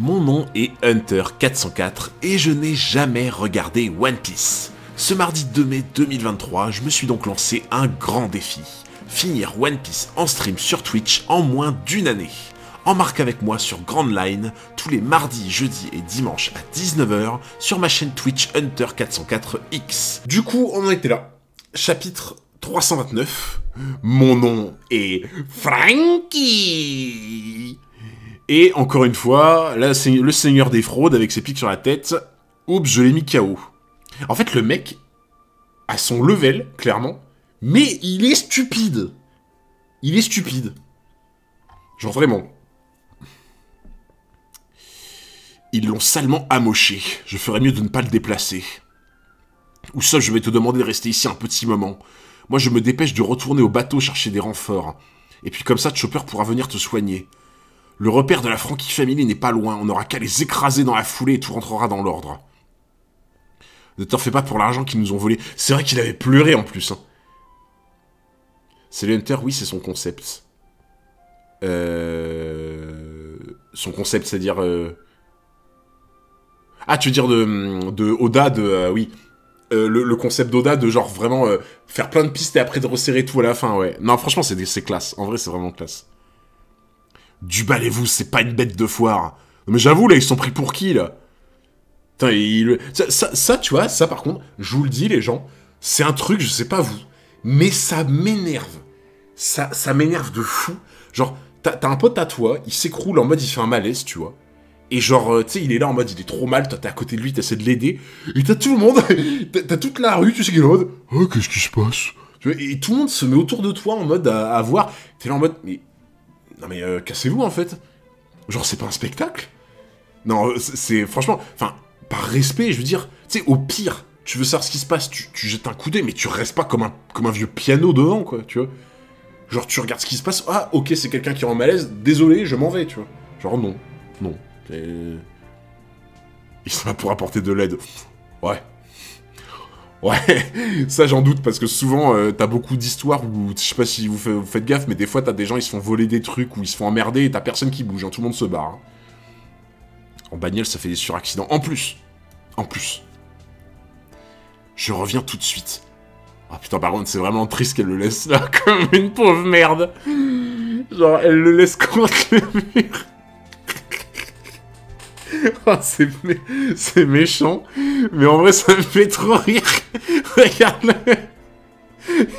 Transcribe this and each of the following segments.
Mon nom est Hunter404 et je n'ai jamais regardé One Piece. Ce mardi 2 mai 2023, je me suis donc lancé un grand défi. Finir One Piece en stream sur Twitch en moins d'une année. Embarque avec moi sur Grand Line tous les mardis, jeudis et dimanches à 19 h sur ma chaîne Twitch Hunter404X. Du coup, on en était là. Chapitre 329. Mon nom est Franky. Et encore une fois, là, c'est le seigneur des fraudes avec ses pics sur la tête. Oups, je l'ai mis KO. En fait, le mec a son level, clairement, mais il est stupide. Il est stupide. Genre vraiment. Ils l'ont salement amoché. Je ferais mieux de ne pas le déplacer. Ou ça, je vais te demander de rester ici un petit moment. Moi, je me dépêche de retourner au bateau chercher des renforts. Et puis comme ça, Chopper pourra venir te soigner. Le repère de la Franky Family n'est pas loin, on n'aura qu'à les écraser dans la foulée et tout rentrera dans l'ordre. Ne t'en fais pas pour l'argent qu'ils nous ont volé. C'est vrai qu'il avait pleuré en plus. Hein. C'est le Hunter, oui, c'est son concept. Son concept, c'est-à-dire... Ah, tu veux dire de Oda, oui. Le concept d'Oda de genre vraiment faire plein de pistes et après de resserrer tout à la fin, ouais. Non, franchement, c'est classe. En vrai, c'est vraiment classe. Du balez-vous, c'est pas une bête de foire. Non, mais j'avoue, là, ils sont pris pour qui, là? Putain, ça, tu vois, ça, par contre, je vous le dis, les gens, c'est un truc, je sais pas vous, mais ça m'énerve. Ça m'énerve de fou. Genre, t'as un pote à toi, il s'écroule en mode, il fait un malaise, tu vois. Et genre, tu sais, il est là en mode, il est trop mal, toi, t'es à côté de lui, t'essaies de l'aider. Et t'as tout le monde, t'as toute la rue, tu sais, qui est en mode, oh, qu'est-ce qui se passe? Et tout le monde se met autour de toi en mode à voir. T'es là en mode, mais... Non mais cassez-vous en fait. Genre c'est pas un spectacle. Non, c'est franchement, enfin, par respect, je veux dire, tu sais, au pire, tu veux savoir ce qui se passe, tu jettes un coup d'œil, mais tu restes pas comme un vieux piano devant, quoi, tu vois. Genre tu regardes ce qui se passe, ah ok, c'est quelqu'un qui est en malaise, désolé, je m'en vais, tu vois. Genre non. Ils sont là pour apporter de l'aide. Ouais. Ouais, ça j'en doute, parce que souvent, t'as beaucoup d'histoires où, je sais pas si vous faites gaffe, mais des fois t'as des gens, ils se font voler des trucs, ou ils se font emmerder, et t'as personne qui bouge, hein, tout le monde se barre. Hein. En bagnole, ça fait des suraccidents. En plus, je reviens tout de suite. Ah putain, par contre, c'est vraiment triste qu'elle le laisse là, comme une pauvre merde. Genre, elle le laisse contre le mur. Oh, c'est méchant, mais en vrai ça me fait trop rire. Regarde-le.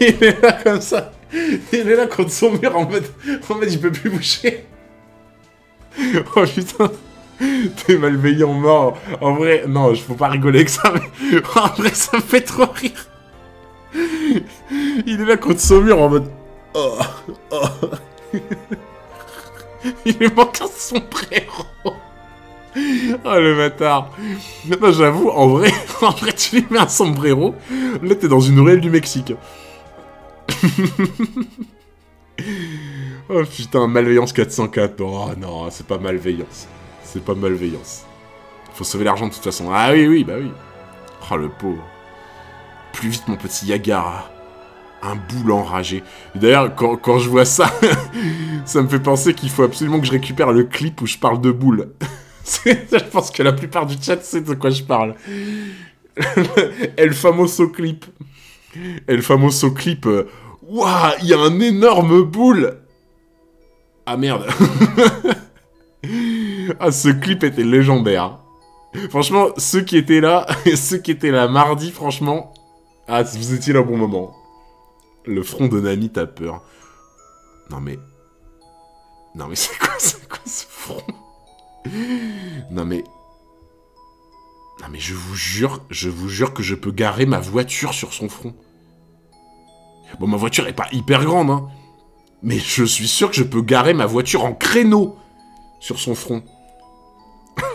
Il est là comme ça. Il est là contre son mur en mode il peut plus bouger. Oh putain. T'es malveillant mort. En vrai, non, faut pas rigoler avec ça, mais en vrai ça me fait trop rire. Il est là contre son mur en mode... Oh. Il lui manque un sombrero. Oh le bâtard. Non, j'avoue, en vrai, tu lui mets un sombrero, là t'es dans une ruelle du Mexique. Oh putain, malveillance 404. Oh non, c'est pas malveillance. C'est pas malveillance. Faut sauver l'argent de toute façon. Ah oui, bah oui. Oh le pauvre. Plus vite mon petit Yagara. Un boule enragé. D'ailleurs, quand je vois ça, ça me fait penser qu'il faut absolument que je récupère le clip où je parle de boule. Je pense que la plupart du chat sait de quoi je parle. El famoso clip. El famoso clip. Waouh, il y a un énorme boule. Ah merde. Ah, ce clip était légendaire. Franchement, ceux qui étaient là mardi, franchement... Ah, vous étiez là au bon moment. Le front de Nami, t'as peur. Non mais c'est quoi ce front? Non mais je vous jure que je peux garer ma voiture sur son front. Bon, ma voiture est pas hyper grande, hein. Mais je suis sûr que je peux garer ma voiture en créneau sur son front.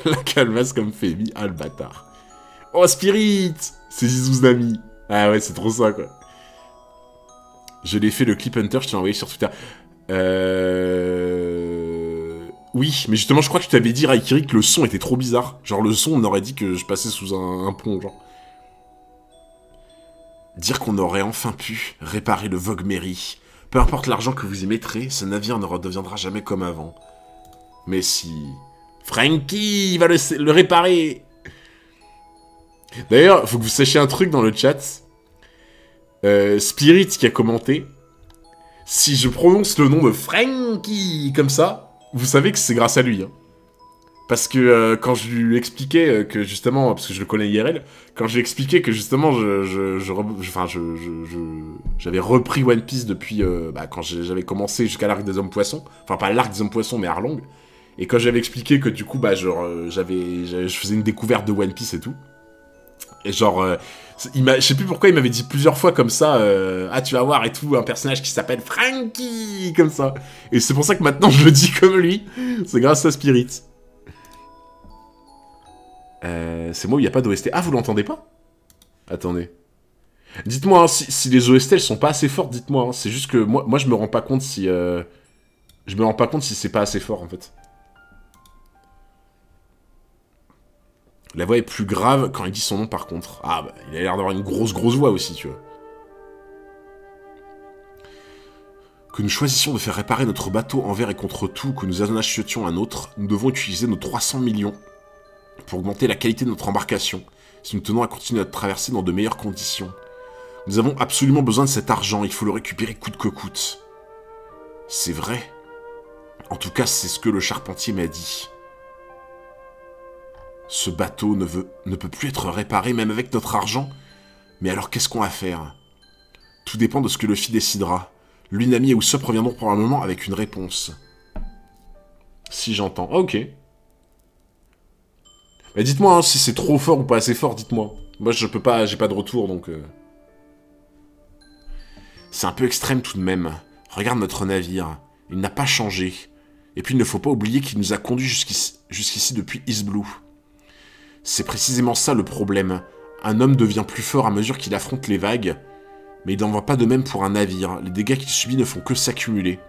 La calvasse comme Femi, ah le bâtard. Oh Spirit, c'est Zizouznami. Ah ouais, c'est trop ça quoi. Je l'ai fait le clip Hunter, je t'ai envoyé sur Twitter. Oui, mais justement, je crois que tu t'avais dit, Raikiri, que le son était trop bizarre. Genre, le son, on aurait dit que je passais sous un pont, genre. Dire qu'on aurait enfin pu réparer le Vogue Mary. Peu importe l'argent que vous y mettrez, ce navire ne redeviendra jamais comme avant. Mais si... Frankie, il va le réparer. D'ailleurs, faut que vous sachiez un truc dans le chat. Spirit qui a commenté. Si je prononce le nom de Frankie comme ça, vous savez que c'est grâce à lui. Hein. Parce que quand je lui expliquais que justement, parce que je le connais IRL, quand je lui expliquais que justement j'avais repris One Piece depuis quand j'avais commencé jusqu'à l'arc des hommes poissons, enfin pas l'arc des hommes poissons mais Arlong, et quand j'avais expliqué que du coup je faisais une découverte de One Piece et tout, et genre je sais plus pourquoi il m'avait dit plusieurs fois comme ça, ah tu vas voir et tout, un personnage qui s'appelle Frankie, comme ça, et c'est pour ça que maintenant je le dis comme lui, c'est grâce à Spirit. C'est moi où il n'y a pas d'OST. Ah, vous l'entendez pas? Attendez. Dites-moi hein, si les OST elles sont pas assez fortes, dites-moi. Hein. C'est juste que moi je me rends pas compte si... Je me rends pas compte si c'est pas assez fort en fait. La voix est plus grave quand il dit son nom par contre. Ah bah il a l'air d'avoir une grosse voix aussi, tu vois. Que nous choisissions de faire réparer notre bateau envers et contre tout, que nous en achetions un autre, nous devons utiliser nos 300 millions pour augmenter la qualité de notre embarcation, si nous tenons à continuer notre traversée dans de meilleures conditions. Nous avons absolument besoin de cet argent, il faut le récupérer coûte que coûte. C'est vrai. En tout cas, c'est ce que le charpentier m'a dit. Ce bateau ne peut plus être réparé, même avec notre argent. Mais alors qu'est-ce qu'on va faire? Tout dépend de ce que Luffy décidera. L'Unami et Usopp reviendront probablement avec une réponse. Si j'entends. Ok. Mais dites-moi hein, si c'est trop fort ou pas assez fort, dites-moi. Moi je peux pas, j'ai pas de retour donc... C'est un peu extrême tout de même. Regarde notre navire. Il n'a pas changé. Et puis il ne faut pas oublier qu'il nous a conduits jusqu'ici depuis East Blue. C'est précisément ça le problème. Un homme devient plus fort à mesure qu'il affronte les vagues. Mais il n'en va pas de même pour un navire. Les dégâts qu'il subit ne font que s'accumuler.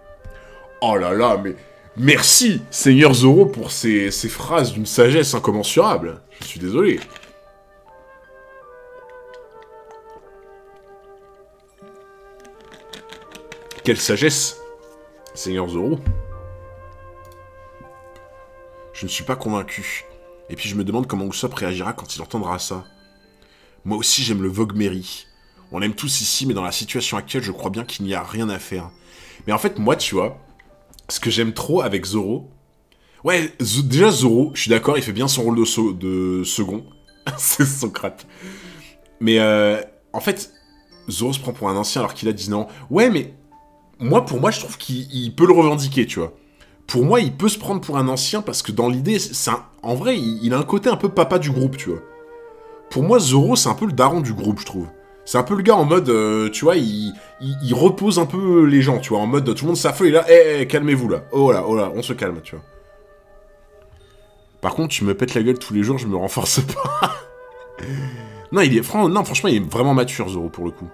Oh là là, mais... Merci, Seigneur Zoro, pour ces phrases d'une sagesse incommensurable. Je suis désolé. Quelle sagesse, Seigneur Zoro. Je ne suis pas convaincu. Et puis je me demande comment Usopp réagira quand il entendra ça. Moi aussi j'aime le Vogue Mary. On l'aime tous ici, mais dans la situation actuelle, je crois bien qu'il n'y a rien à faire. Mais en fait, moi, tu vois... Ce que j'aime trop avec Zoro... Ouais, déjà Zoro, je suis d'accord, il fait bien son rôle de second. C'est Socrate. Mais en fait, Zoro se prend pour un ancien alors qu'il a 10 ans. Ouais, mais pour moi, je trouve qu'il peut le revendiquer, tu vois. Pour moi, il peut se prendre pour un ancien parce que dans l'idée, en vrai, il a un côté un peu papa du groupe, tu vois. Pour moi, Zoro, c'est un peu le daron du groupe, je trouve. C'est un peu le gars en mode, tu vois, il repose un peu les gens, tu vois, en mode, tout le monde s'affole, et là, calmez-vous, là. Oh là, on se calme, tu vois. Par contre, tu me pètes la gueule tous les jours, je me renforce pas. Non, franchement, il est vraiment mature, Zoro, pour le coup.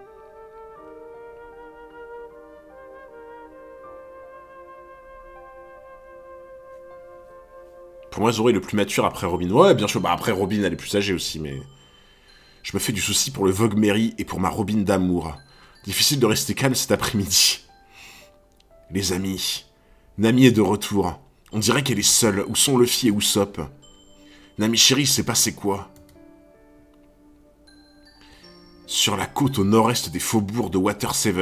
Pour moi, Zoro est le plus mature après Robin. Ouais, bien sûr, bah après Robin, elle est plus âgée aussi, mais... Je me fais du souci pour le Vogue Mary et pour ma Robin d'amour. Difficile de rester calme cet après-midi. Les amis. Nami est de retour. On dirait qu'elle est seule. Où sont Luffy et Usopp? Nami chérie, il s'est passé quoi? Sur la côte au nord-est des faubourgs de Water 7,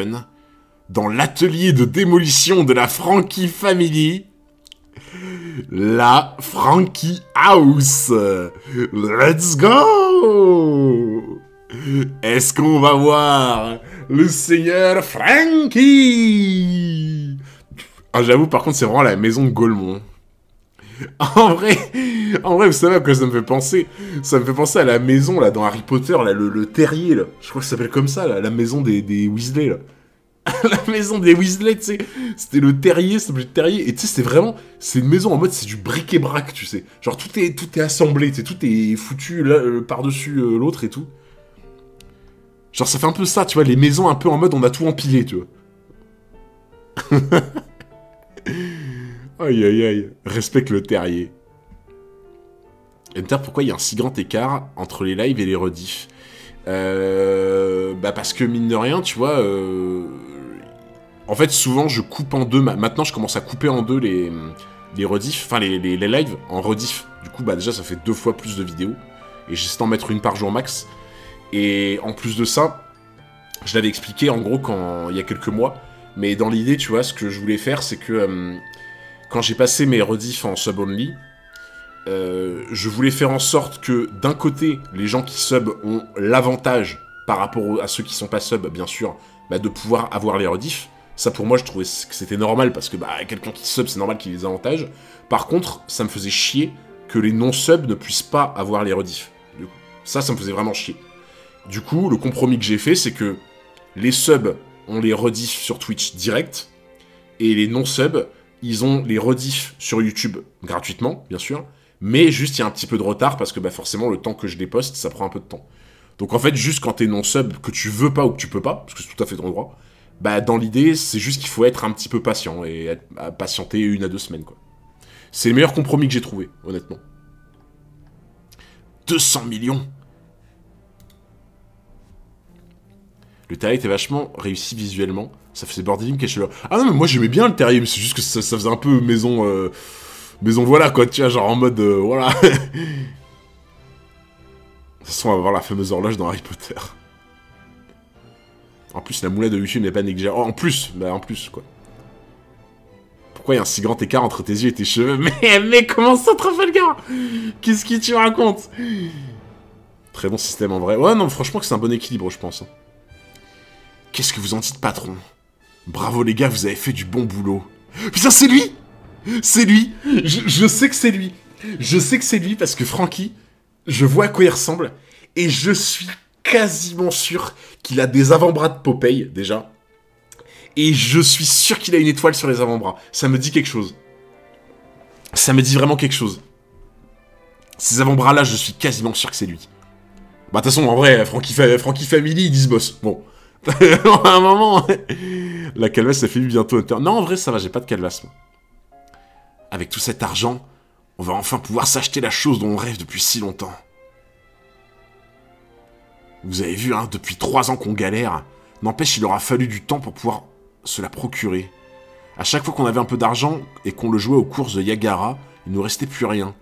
dans l'atelier de démolition de la Frankie Family, la Frankie House. Let's go! Est-ce qu'on va voir le seigneur Frankie? Ah, j'avoue, par contre, c'est vraiment la maison de Golemon. En vrai, vous savez à quoi ça me fait penser? Ça me fait penser à la maison, là, dans Harry Potter, là, le terrier, là. Je crois que ça s'appelle comme ça, là, la maison des Weasley, là. La maison des Weasley, tu sais. C'était le terrier, c'était le terrier. Et tu sais, c'est vraiment... C'est une maison en mode, c'est du bric-et-brac, tu sais. Genre, tout est assemblé, tu sais. Tout est foutu là, par-dessus l'autre et tout. Genre, ça fait un peu ça, tu vois. Les maisons un peu en mode, on a tout empilé, tu vois. Aïe, aïe, aïe. Respecte le terrier. Enter, pourquoi il y a un si grand écart entre les lives et les rediffs? Bah parce que mine de rien, tu vois, en fait souvent je coupe en deux, maintenant je commence à couper en deux les rediffs, enfin les lives en rediff. Du coup, bah déjà, ça fait 2 fois plus de vidéos. Et j'essaie d'en mettre une par jour max. Et en plus de ça, je l'avais expliqué en gros il y a quelques mois. Mais dans l'idée, tu vois, ce que je voulais faire, c'est que quand j'ai passé mes rediffs en sub-only, je voulais faire en sorte que d'un côté, les gens qui sub ont l'avantage par rapport à ceux qui sont pas sub, bien sûr, bah, de pouvoir avoir les rediffs. Ça, pour moi, je trouvais que c'était normal, parce que bah, quelqu'un qui sub, c'est normal qu'il ait des avantages. Par contre, ça me faisait chier que les non-subs ne puissent pas avoir les rediffs. Ça me faisait vraiment chier. Du coup, le compromis que j'ai fait, c'est que les subs ont les rediffs sur Twitch direct, et les non-subs, ils ont les rediffs sur YouTube gratuitement, bien sûr, mais juste il y a un petit peu de retard, parce que bah, forcément, le temps que je les poste, ça prend un peu de temps. Donc en fait, juste quand t'es non-sub, que tu veux pas ou que tu peux pas, parce que c'est tout à fait ton droit, bah dans l'idée, c'est juste qu'il faut être un petit peu patient, et patienter 1 à 2 semaines, quoi. C'est le meilleur compromis que j'ai trouvé, honnêtement. 200 millions. Le terrier était vachement réussi visuellement. Ça faisait board game chelou. Ah non, mais moi j'aimais bien le terrier, mais c'est juste que ça faisait un peu maison... maison voilà, quoi, tu vois, genre en mode... voilà. De toute façon, on va voir la fameuse horloge dans Harry Potter. En plus, la moulette de YouTube n'est pas négligeable. Oh, en plus, quoi. Pourquoi il y a un si grand écart entre tes yeux et tes cheveux? Mais comment ça, Trafalgar? Qu'est-ce que tu racontes? Très bon système en vrai. Ouais, non, franchement que c'est un bon équilibre, je pense. Qu'est-ce que vous en dites, patron? Bravo les gars, vous avez fait du bon boulot. Putain, c'est lui! C'est lui! Je sais que c'est lui. Je sais que c'est lui parce que Francky, je vois à quoi il ressemble. Et je suis quasiment sûr qu'il a des avant-bras de Popeye, déjà. Et je suis sûr qu'il a une étoile sur les avant-bras. Ça me dit quelque chose. Ça me dit vraiment quelque chose. Ces avant-bras-là, je suis quasiment sûr que c'est lui. Bah, de toute façon, en vrai, Francky Family, ils disent boss. Bon. À un moment, la calvasse, ça fait bientôt. Non, en vrai, ça va, j'ai pas de calvasse. Avec tout cet argent, on va enfin pouvoir s'acheter la chose dont on rêve depuis si longtemps. Vous avez vu, hein, depuis 3 ans qu'on galère. N'empêche, il aura fallu du temps pour pouvoir se la procurer. À chaque fois qu'on avait un peu d'argent et qu'on le jouait aux courses de Yagara, il nous restait plus rien.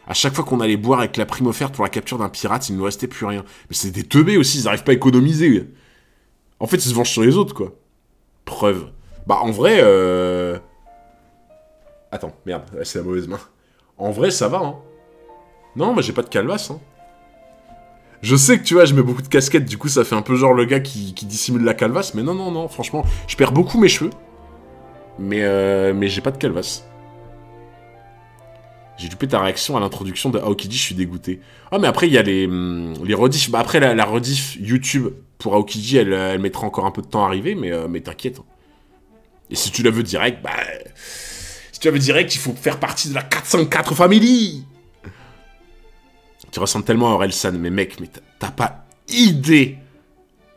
À chaque fois qu'on allait boire avec la prime offerte pour la capture d'un pirate, il nous restait plus rien. Mais c'est des teubés aussi, ils arrivent pas à économiser. En fait, ils se vengent sur les autres, quoi. Preuve. Bah, en vrai, Attends, merde, c'est la mauvaise main. En vrai, ça va, hein. Non, moi j'ai pas de calvasse, hein. Je sais que, tu vois, je mets beaucoup de casquettes, du coup, ça fait un peu genre le gars qui dissimule la calvasse, mais non, non, non, franchement, je perds beaucoup mes cheveux. Mais j'ai pas de calvasse. J'ai loupé ta réaction à l'introduction de Aokiji, je suis dégoûté. Ah, mais après, il y a les rediffs. Bah, après, la rediff YouTube pour Aokiji, elle mettra encore un peu de temps à arriver, mais t'inquiète. Et si tu la veux direct, bah... Si tu la veux direct, il faut faire partie de la 404 Family. Tu ressembles tellement à Aurel-san, mais mec, mais t'as pas idée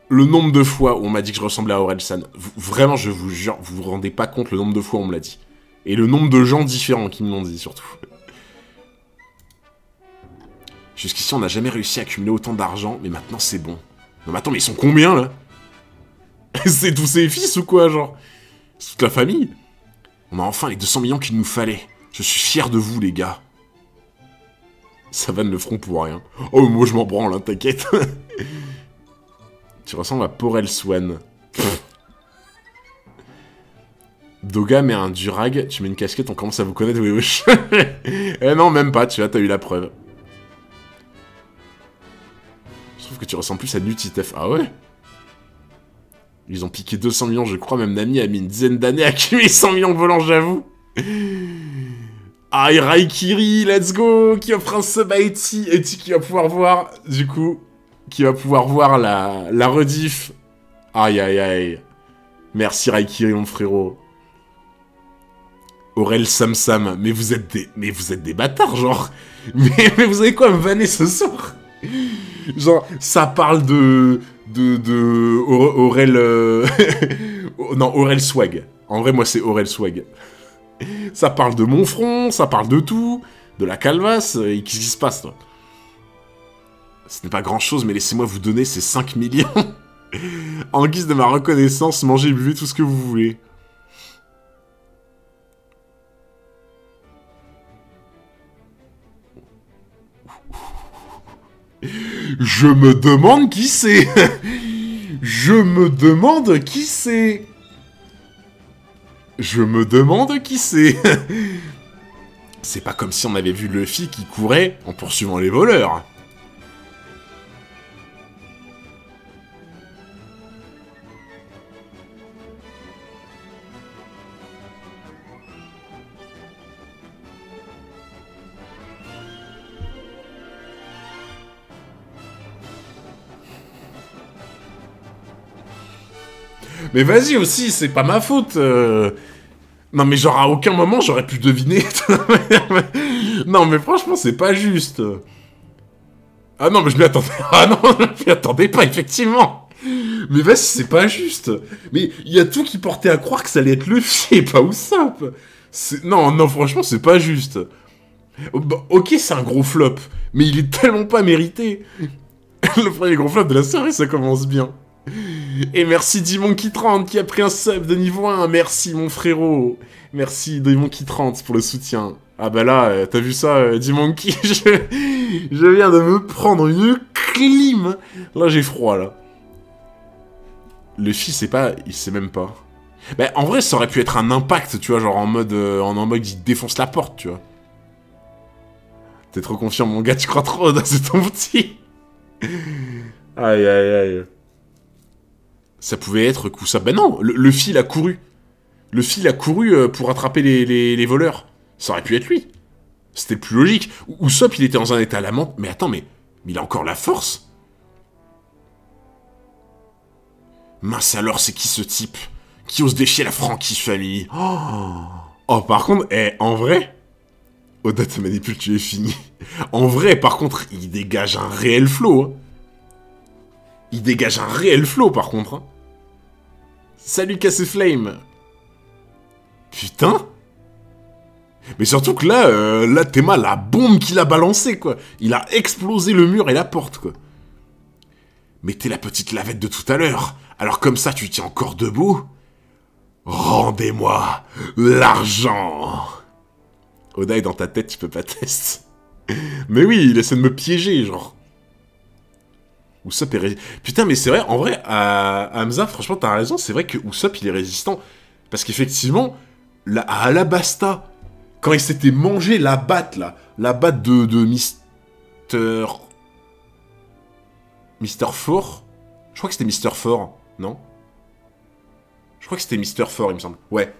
le nombre de fois où on m'a dit que je ressemblais à Aurel-san. Vraiment, je vous jure, vous vous rendez pas compte le nombre de fois où on me l'a dit. Et le nombre de gens différents qui me l'ont dit, surtout. Jusqu'ici, on n'a jamais réussi à accumuler autant d'argent, mais maintenant, c'est bon. Non, mais attends, mais ils sont combien, là? C'est tous ses fils ou quoi, genre? C'est toute la famille? On a enfin les 200 millions qu'il nous fallait. Je suis fier de vous, les gars. Ça va ne le feront pour rien. Oh, moi, je m'en branle, hein, t'inquiète. Tu ressembles à Porel Swan. Doga met un durag, tu mets une casquette, on commence à vous connaître, oui, oui. Eh non, même pas, tu vois, t'as eu la preuve. Je trouve que tu ressembles plus à Nutitef. Ah ouais? Ils ont piqué 200 millions, je crois, même Nami a mis une dizaine d'années à accumuler 100 millions de volants, j'avoue. Ah, Raikiri, let's go, qui offre un sub à Eti, Eti qui va pouvoir voir, du coup, qui va pouvoir voir la rediff. Aïe, aïe, aïe. Merci Raikiri, mon frérot. Aurel Samsam, mais vous êtes des bâtards, genre. Mais vous savez quoi, me vanner ce soir? Genre, ça parle de Aurel... non, Aurel Swag. En vrai, moi, c'est Aurel Swag. Ça parle de mon front, ça parle de tout, de la calvasse, et qu'est-ce qui se passe, là? Ce n'est pas grand-chose, mais laissez-moi vous donner ces 5 millions. En guise de ma reconnaissance, mangez, buvez tout ce que vous voulez. Je me demande qui c'est. Je me demande qui c'est. Je me demande qui c'est. C'est pas comme si on avait vu Luffy qui courait en poursuivant les voleurs. Mais vas-y aussi, c'est pas ma faute. Non mais genre à aucun moment j'aurais pu deviner. Non mais franchement c'est pas juste. Ah non mais je m'y attendais. Ah non, je m'y attendais pas effectivement. Mais vas-y c'est pas juste. Mais il y a tout qui portait à croire que ça allait être Luffy et pas Usopp. Non non franchement c'est pas juste. Bah, ok c'est un gros flop, mais il est tellement pas mérité. Le premier gros flop de la série ça commence bien. Et merci Dimonkey30 qui a pris un sub de niveau 1. Merci mon frérot. Merci Dimonkey30 pour le soutien. Ah bah là, t'as vu ça, Dimonkey? Je viens de me prendre une clim. Là, j'ai froid, là. Le fils, c'est pas... Il sait même pas. Bah, en vrai, ça aurait pu être un impact, tu vois, genre en mode il défonce la porte, tu vois. T'es trop confiant, mon gars, tu crois trop, c'est ton petit. Aïe, aïe, aïe. Ça pouvait être coup ça. Ben non, le fil a couru. Le fil a couru pour attraper les voleurs. Ça aurait pu être lui. C'était plus logique. Usopp, il était dans un état lamentable. Mais attends, mais il a encore la force. Mince alors, c'est qui ce type qui ose déchirer la Frankie Family? Oh, par contre, en vrai... Oda te manipule, tu es fini. En vrai, par contre, il dégage un réel flow. Hein. Il dégage un réel flow, par contre. Hein. Salut, Cassé Flame. Putain. Mais surtout que là, là, Théma, la bombe qu'il a balancée, quoi. Il a explosé le mur et la porte, quoi. Mais t'es la petite lavette de tout à l'heure. Alors comme ça, tu tiens encore debout? Rendez-moi l'argent. Oda est dans ta tête, tu peux pas tester. Mais oui, il essaie de me piéger, genre. Usopp est putain, mais c'est vrai, en vrai, Hamza, franchement, t'as raison, c'est vrai que Usopp, il est résistant. Parce qu'effectivement, à Alabasta, quand il s'était mangé la batte, là, la batte de Mister... Mister Four? Je crois que c'était Mister Four, non? Je crois que c'était Mister Four, il me semble. Ouais.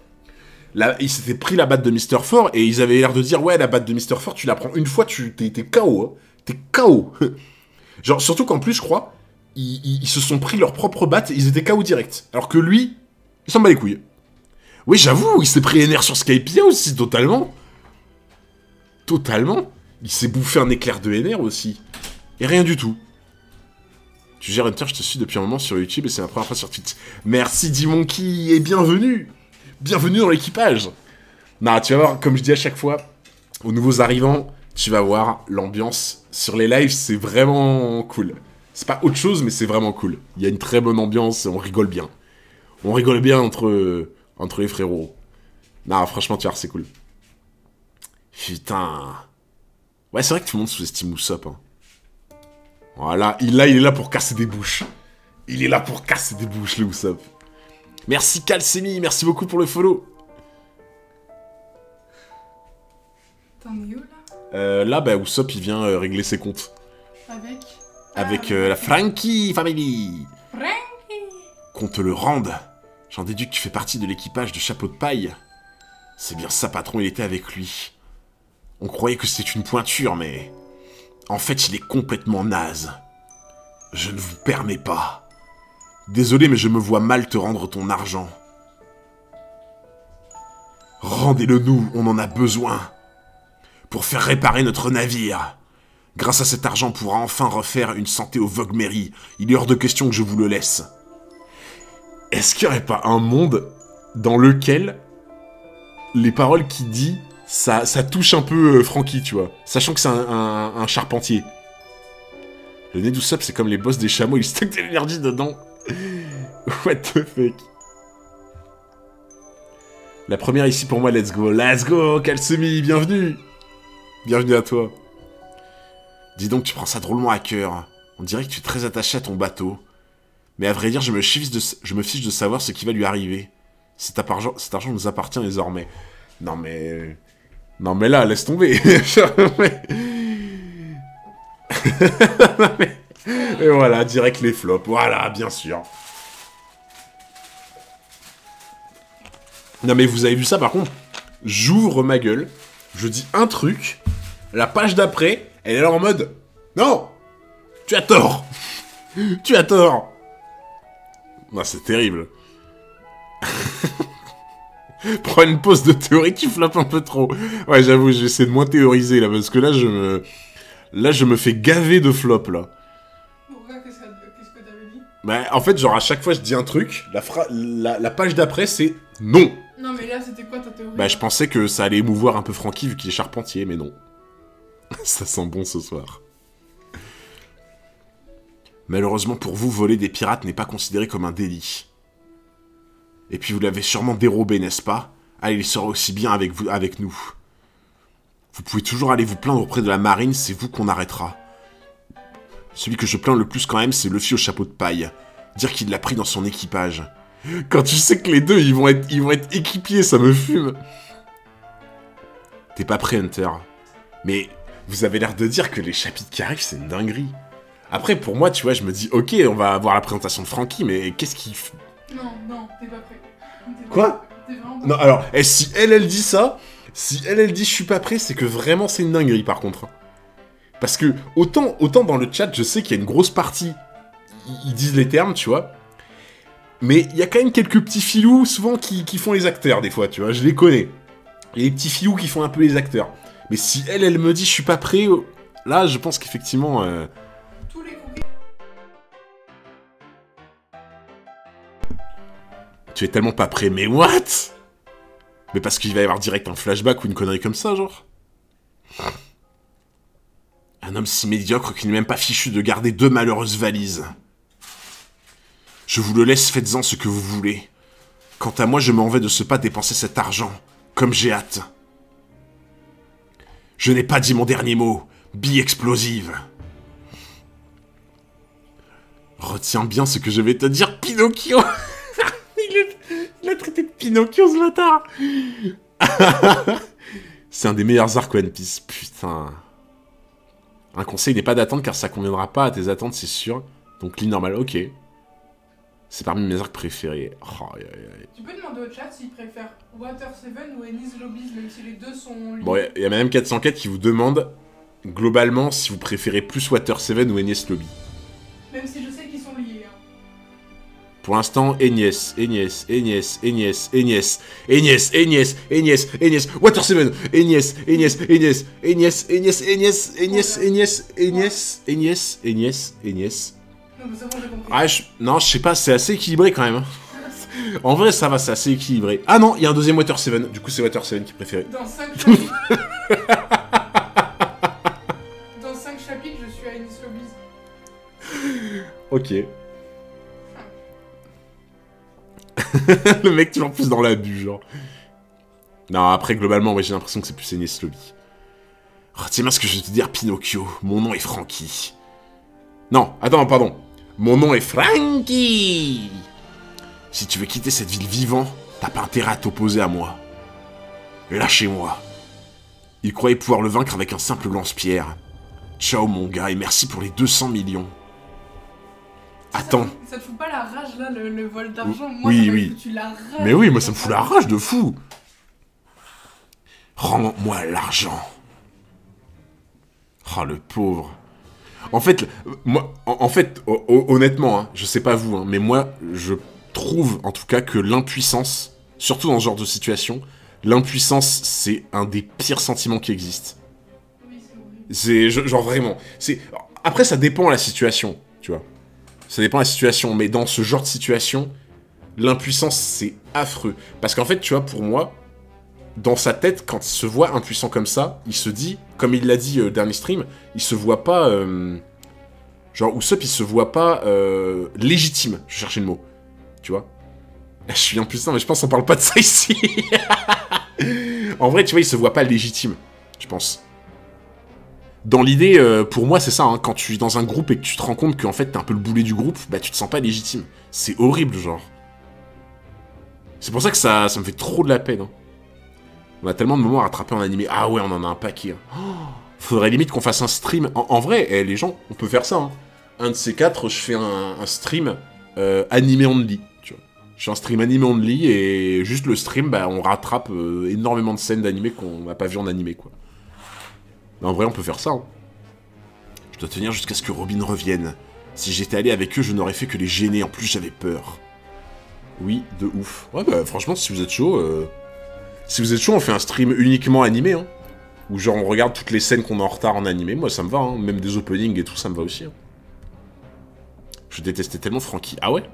Là, il s'était pris la batte de Mister Four, et ils avaient l'air de dire, ouais, la batte de Mister Four, tu la prends une fois, t'es KO, hein. T'es KO. Genre, surtout qu'en plus, je crois, ils se sont pris leur propre batte, ils étaient KO direct. Alors que lui, il s'en bat les couilles. Oui, j'avoue, il s'est pris NR sur Skypiea aussi, totalement. Totalement. Il s'est bouffé un éclair de NR aussi. Et rien du tout. Tu gères Hunter, je te suis depuis un moment sur YouTube et c'est ma première fois sur Twitch. Merci Dimonkey et bienvenue. Bienvenue dans l'équipage. Non, tu vas voir, comme je dis à chaque fois, aux nouveaux arrivants, tu vas voir l'ambiance sur les lives, c'est vraiment cool. C'est pas autre chose, mais c'est vraiment cool. Il y a une très bonne ambiance et on rigole bien. On rigole bien entre les frérots. Non, franchement, tu vois, c'est cool. Putain. Ouais, c'est vrai que tout le monde sous-estime Usopp. Hein. Voilà, il est là pour casser des bouches. Il est là pour casser des bouches, le Usopp. Merci Calcemi, merci beaucoup pour le follow. T'en es où, là? Là, bah, Usopp, il vient régler ses comptes. Avec la Frankie Family. Frankie. Qu'on te le rende. J'en déduis que tu fais partie de l'équipage de Chapeau de Paille. C'est bien ça, patron, il était avec lui. On croyait que c'était une pointure, mais... En fait, il est complètement naze. Je ne vous permets pas. Désolé, mais je me vois mal te rendre ton argent. Rendez-le nous, on en a besoin. Pour faire réparer notre navire. Grâce à cet argent, on pourra enfin refaire une santé au Vogue Mary. Il est hors de question que je vous le laisse. Est-ce qu'il n'y aurait pas un monde dans lequel les paroles qu'il dit, ça touche un peu Frankie, tu vois. Sachant que c'est un charpentier. Le nez d'Usopp, c'est comme les boss des chameaux, il stocke de l'énergie dedans. What the fuck. La première ici pour moi, let's go. Let's go, Kalsemi, bienvenue. Bienvenue à toi. Dis donc, tu prends ça drôlement à cœur. On dirait que tu es très attaché à ton bateau. Mais à vrai dire, je me fiche de savoir ce qui va lui arriver. Cet argent nous appartient désormais. Non mais... Non mais là, laisse tomber. Et voilà, direct les flops. Voilà, bien sûr. Non mais vous avez vu ça par contre? J'ouvre ma gueule, je dis un truc, la page d'après, elle est là en mode... Non! Tu as tort! Tu as tort! Non, c'est terrible. Prends une pause de théorie, tu flippes un peu trop. Ouais, j'avoue, j'essaie de moins théoriser, là, parce que là, je me fais gaver de flop, là. Pourquoi? Qu'est-ce que t'avais dit? Bah, en fait, genre, à chaque fois, je dis un truc, la page d'après, c'est non. Non, mais là, c'était quoi ta théorie? Bah, je pensais que ça allait émouvoir un peu Francky, vu qu'il est charpentier, mais non. Ça sent bon ce soir. Malheureusement pour vous, voler des pirates n'est pas considéré comme un délit. Et puis vous l'avez sûrement dérobé, n'est-ce pas? Allez, il sera aussi bien avec nous. Vous pouvez toujours aller vous plaindre auprès de la marine, c'est vous qu'on arrêtera. Celui que je plains le plus quand même, c'est Luffy au chapeau de paille. Dire qu'il l'a pris dans son équipage. Quand tu sais que les deux, ils vont être équipiers, ça me fume. T'es pas prêt, Hunter. Mais vous avez l'air de dire que les chapitres qui arrivent, c'est une dinguerie. Après, pour moi, tu vois, je me dis, ok, on va avoir la présentation de Franky, mais qu'est-ce qu'il... Non, t'es pas prêt. Quoi? T'es vraiment pas Non, alors, et si elle dit ça, si elle dit je suis pas prêt, c'est que vraiment c'est une dinguerie, par contre. Parce que, autant dans le chat, je sais qu'il y a une grosse partie, ils disent les termes, tu vois, mais il y a quand même quelques petits filous, souvent, qui font les acteurs, des fois, tu vois, je les connais. Il y a des petits filous qui font un peu les acteurs. Mais si elle me dit je suis pas prêt, là, je pense qu'effectivement... Tous les cookies. Tu es tellement pas prêt, mais what? Mais parce qu'il va y avoir direct un flashback ou une connerie comme ça, genre. Un homme si médiocre qu'il n'est même pas fichu de garder 2 malheureuses valises. Je vous le laisse, faites-en ce que vous voulez. Quant à moi, je m'en vais de ce pas dépenser cet argent, comme j'ai hâte. Je n'ai pas dit mon dernier mot, bille explosive. Retiens bien ce que je vais te dire, Pinocchio. Il a traité de Pinocchio, ce bâtard. C'est un des meilleurs arcs One Piece, putain. Un conseil n'est pas d'attendre car ça conviendra pas à tes attentes, c'est sûr. Donc lit normal, ok. C'est parmi mes arcs préférés. Oh, aïe, aïe, aïe. Tu peux demander au chat s'ils préfèrent Water 7 ou Enies Lobbies, même si les deux sont liés. Bon, il y a Madame 404 qui vous demande, globalement, si vous préférez plus Water 7 ou Enies Lobby. Même si je sais qu'ils sont liés. Hein. Pour l'instant, Enies, Water 7, Enies. Non, mais c'est bon, j'ai compris. Ah, non, je sais pas, c'est assez équilibré quand même. Hein. En vrai, ça va, c'est assez équilibré. Ah non, il y a un deuxième Water 7, du coup c'est Water 7 qui est préféré. Dans 5 chapitres... Dans 5 chapitres, je suis à Enies Lobbies. Ok. Le mec toujours plus dans l'abus, genre. Non, après, globalement, ouais, j'ai l'impression que c'est plus Enies Lobby. Retiens bien ce que je vais te dire, Pinocchio. Mon nom est Franky. Non, attends, pardon. Mon nom est Franky. Si tu veux quitter cette ville vivant, t'as pas intérêt à t'opposer à moi. Lâchez-moi. Il croyait pouvoir le vaincre avec un simple lance-pierre. Ciao, mon gars, et merci pour les 200 millions. Attends. Ça te fout pas la rage, là, le vol d'argent? Moi, oui, ça m'a oui. foutu la rage. Mais oui, moi, ça me fout la rage de fou. Rends-moi l'argent. Oh, le pauvre. En fait, moi, honnêtement, hein, je sais pas vous, hein, mais moi, je trouve, en tout cas, que l'impuissance, surtout dans ce genre de situation, l'impuissance, c'est un des pires sentiments qui existent. Oui, c'est horrible. C'est, genre, vraiment. Après, ça dépend de la situation, tu vois. Ça dépend de la situation, mais dans ce genre de situation, l'impuissance, c'est affreux. Parce qu'en fait, tu vois, pour moi, dans sa tête, quand il se voit impuissant comme ça, il se dit, comme il l'a dit dernier stream, il se voit pas... genre, Usopp, il se voit pas légitime, je cherchais le mot, tu vois. Je suis impuissant, mais je pense qu'on parle pas de ça ici. En vrai, tu vois, il se voit pas légitime, je pense. Dans l'idée, pour moi, c'est ça, hein, quand tu es dans un groupe et que tu te rends compte qu'en fait, t'es un peu le boulet du groupe, bah tu te sens pas légitime. C'est horrible, genre. C'est pour ça que ça me fait trop de la peine. Hein. On a tellement de moments à rattraper en animé. Ah ouais, on en a un paquet. Hein. Oh, faudrait limite qu'on fasse un stream. En vrai, les gens, on peut faire ça. Hein. Un de ces quatre, je fais un stream animé only. Tu vois. Je fais un stream animé only et juste le stream, bah, on rattrape énormément de scènes d'animé qu'on n'a pas vu en animé, quoi. Mais en vrai, on peut faire ça. Hein. Je dois tenir jusqu'à ce que Robin revienne. Si j'étais allé avec eux, je n'aurais fait que les gêner. En plus, j'avais peur. Oui, de ouf. Ouais, bah franchement, si vous êtes chaud... Si vous êtes chaud, on fait un stream uniquement animé, hein. Où genre, on regarde toutes les scènes qu'on a en retard en animé. Moi, ça me va, hein. Même des openings et tout, ça me va aussi. Hein. Je détestais tellement Frankie. Ah ouais?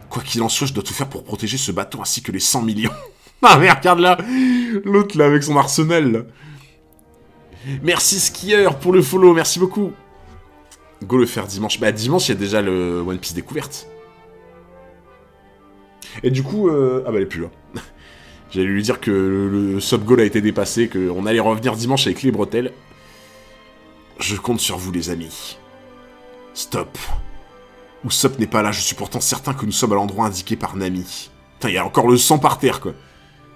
Quoi qu'il en soit, je dois tout faire pour protéger ce bateau ainsi que les 100 millions. Ah mais regarde là. L'autre, là, avec son arsenal, là. Merci Skieur pour le follow, merci beaucoup. Go le faire dimanche. Bah dimanche, il y a déjà le One Piece découverte. Et du coup, ah bah elle est plus là. J'allais lui dire que le sub goal a été dépassé, qu'on allait revenir dimanche avec les bretelles. Je compte sur vous les amis. Stop. Usopp n'est pas là, je suis pourtant certain que nous sommes à l'endroit indiqué par Nami. Putain, il y a encore le sang par terre, quoi.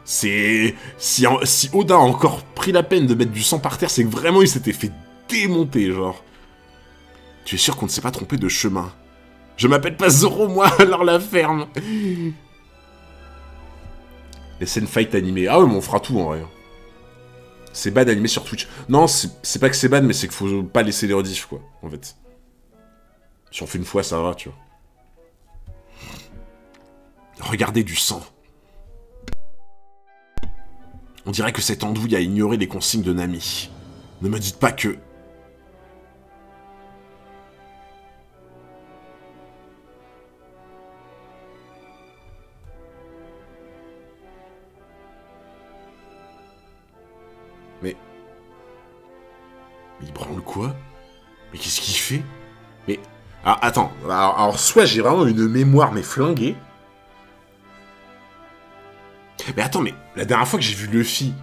C'est... Si Oda a encore pris la peine de mettre du sang par terre, c'est que vraiment il s'était fait démonter, genre. Tu es sûr qu'on ne s'est pas trompé de chemin? Je m'appelle pas Zoro, moi, alors la ferme. Les scènes fight animées. Ah ouais, mais on fera tout, en vrai. C'est bad animé sur Twitch. Non, c'est pas que c'est bad, mais c'est qu'il faut pas laisser les rediffs, quoi, en fait. Si on fait une fois, ça va, tu vois. Regardez du sang. On dirait que cette andouille a ignoré les consignes de Nami. Ne me dites pas que... Mais il branle quoi? Mais qu'est-ce qu'il fait? Mais... Alors, attends. Alors soit j'ai vraiment une mémoire, mais flinguée. Mais attends, mais la dernière fois que j'ai vu Luffy,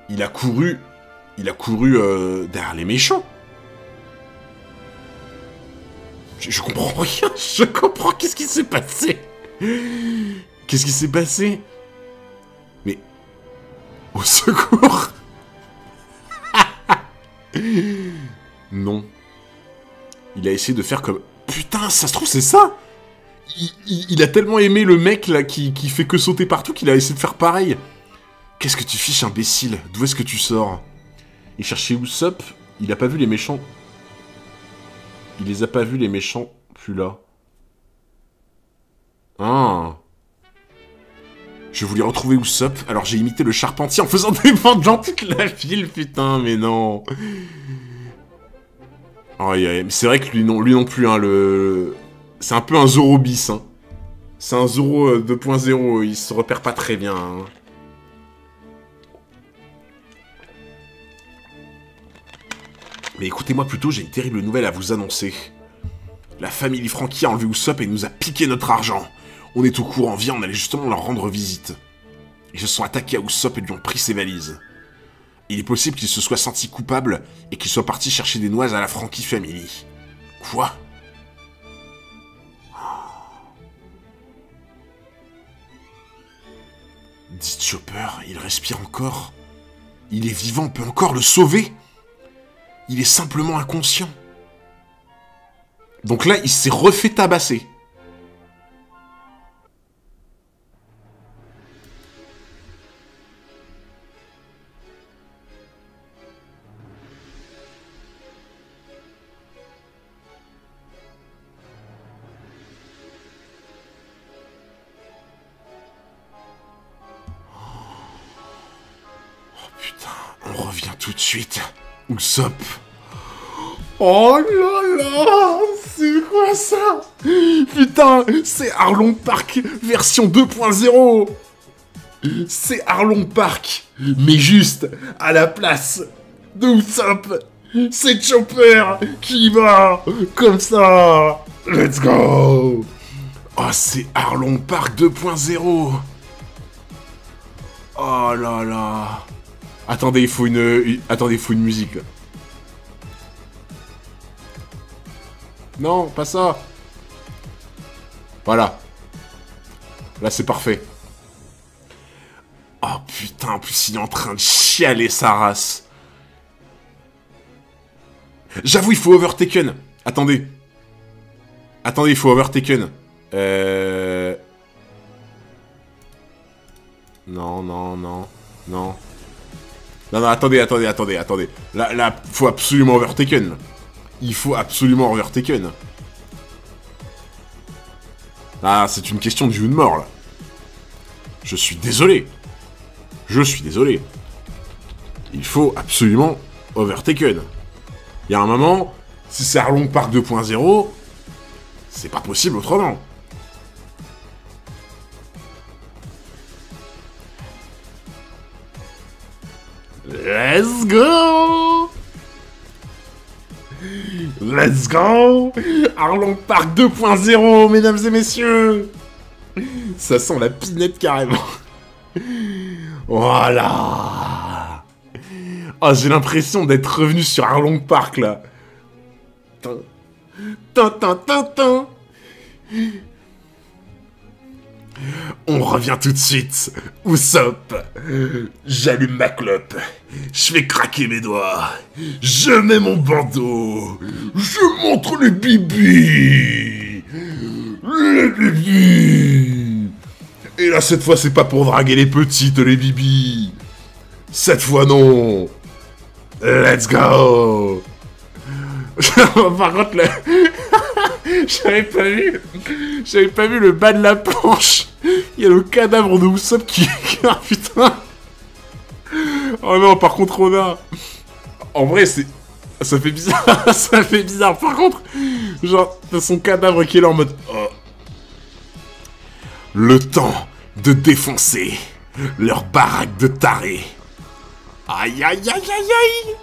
il a couru derrière les méchants. Je comprends rien. Je comprends. Qu'est-ce qui s'est passé? Qu'est-ce qui s'est passé? Mais... Au secours. Non. Il a essayé de faire comme... Putain, ça se trouve, c'est ça. Il a tellement aimé le mec, là, qui fait que sauter partout, qu'il a essayé de faire pareil. Qu'est-ce que tu fiches, imbécile? D'où est-ce que tu sors? Il cherchait Usopp, il a pas vu les méchants. Il les a pas vus, les méchants, plus là. Ah. Je voulais retrouver Usopp, alors j'ai imité le charpentier en faisant des dans toute la ville, putain, mais non. Oh, c'est vrai que lui non plus, hein, c'est un peu un Zoro bis, hein. C'est un Zoro 2.0, il se repère pas très bien, hein. Mais écoutez-moi plutôt, j'ai une terrible nouvelle à vous annoncer. La famille Frankie a enlevé Usopp et nous a piqué notre argent. On est au courant, viens, on allait justement leur rendre visite. Ils se sont attaqués à Usopp et lui ont pris ses valises. Il est possible qu'il se soit senti coupable et qu'il soit parti chercher des noises à la Frankie Family. Quoi? Dit Chopper, il respire encore. Il est vivant, on peut encore le sauver. Il est simplement inconscient. Donc là, il s'est refait tabasser. On revient tout de suite. Usopp. Oh là là, c'est quoi ça? Putain, c'est Arlong Park version 2.0. C'est Arlong Park, mais juste à la place de Usopp. C'est Chopper qui va comme ça. Let's go. Oh, c'est Arlong Park 2.0. Oh là là. Attendez, il faut attendez, il faut une musique, là. Non, pas ça. Voilà. Là, c'est parfait. Oh, putain, en plus, il est en train de chialer sa race. J'avoue, il faut overtaken. Attendez. Attendez, il faut overtaken. Non, non, non. Non. Non, non, attendez. Là, faut absolument overtaken. Il faut absolument overtaken. Ah, c'est une question de vie ou de mort, là. Je suis désolé. Il faut absolument overtaken. Il y a un moment, si c'est Arlong Park 2.0, c'est pas possible autrement. Let's go! Let's go! Arlong Park 2.0, mesdames et messieurs! Ça sent la pinette carrément. Voilà! Oh, j'ai l'impression d'être revenu sur Arlong Park, là. On revient tout de suite. Usopp. J'allume ma clope. Je fais craquer mes doigts. Je mets mon bandeau. Je montre les bibis. Les bibis. Et là, cette fois, c'est pas pour draguer les petites, les bibis. Cette fois, non. Let's go. Par contre, là... J'avais pas vu le bas de la planche. Il y a le cadavre de Usopp qui... Ah, putain. Oh non, par contre, Oda. En vrai, c'est... Ça fait bizarre. Ça fait bizarre. Par contre, genre, t'as son cadavre qui est là en mode... Oh. Le temps de défoncer leur baraque de tarés. Aïe, aïe, aïe, aïe, aïe.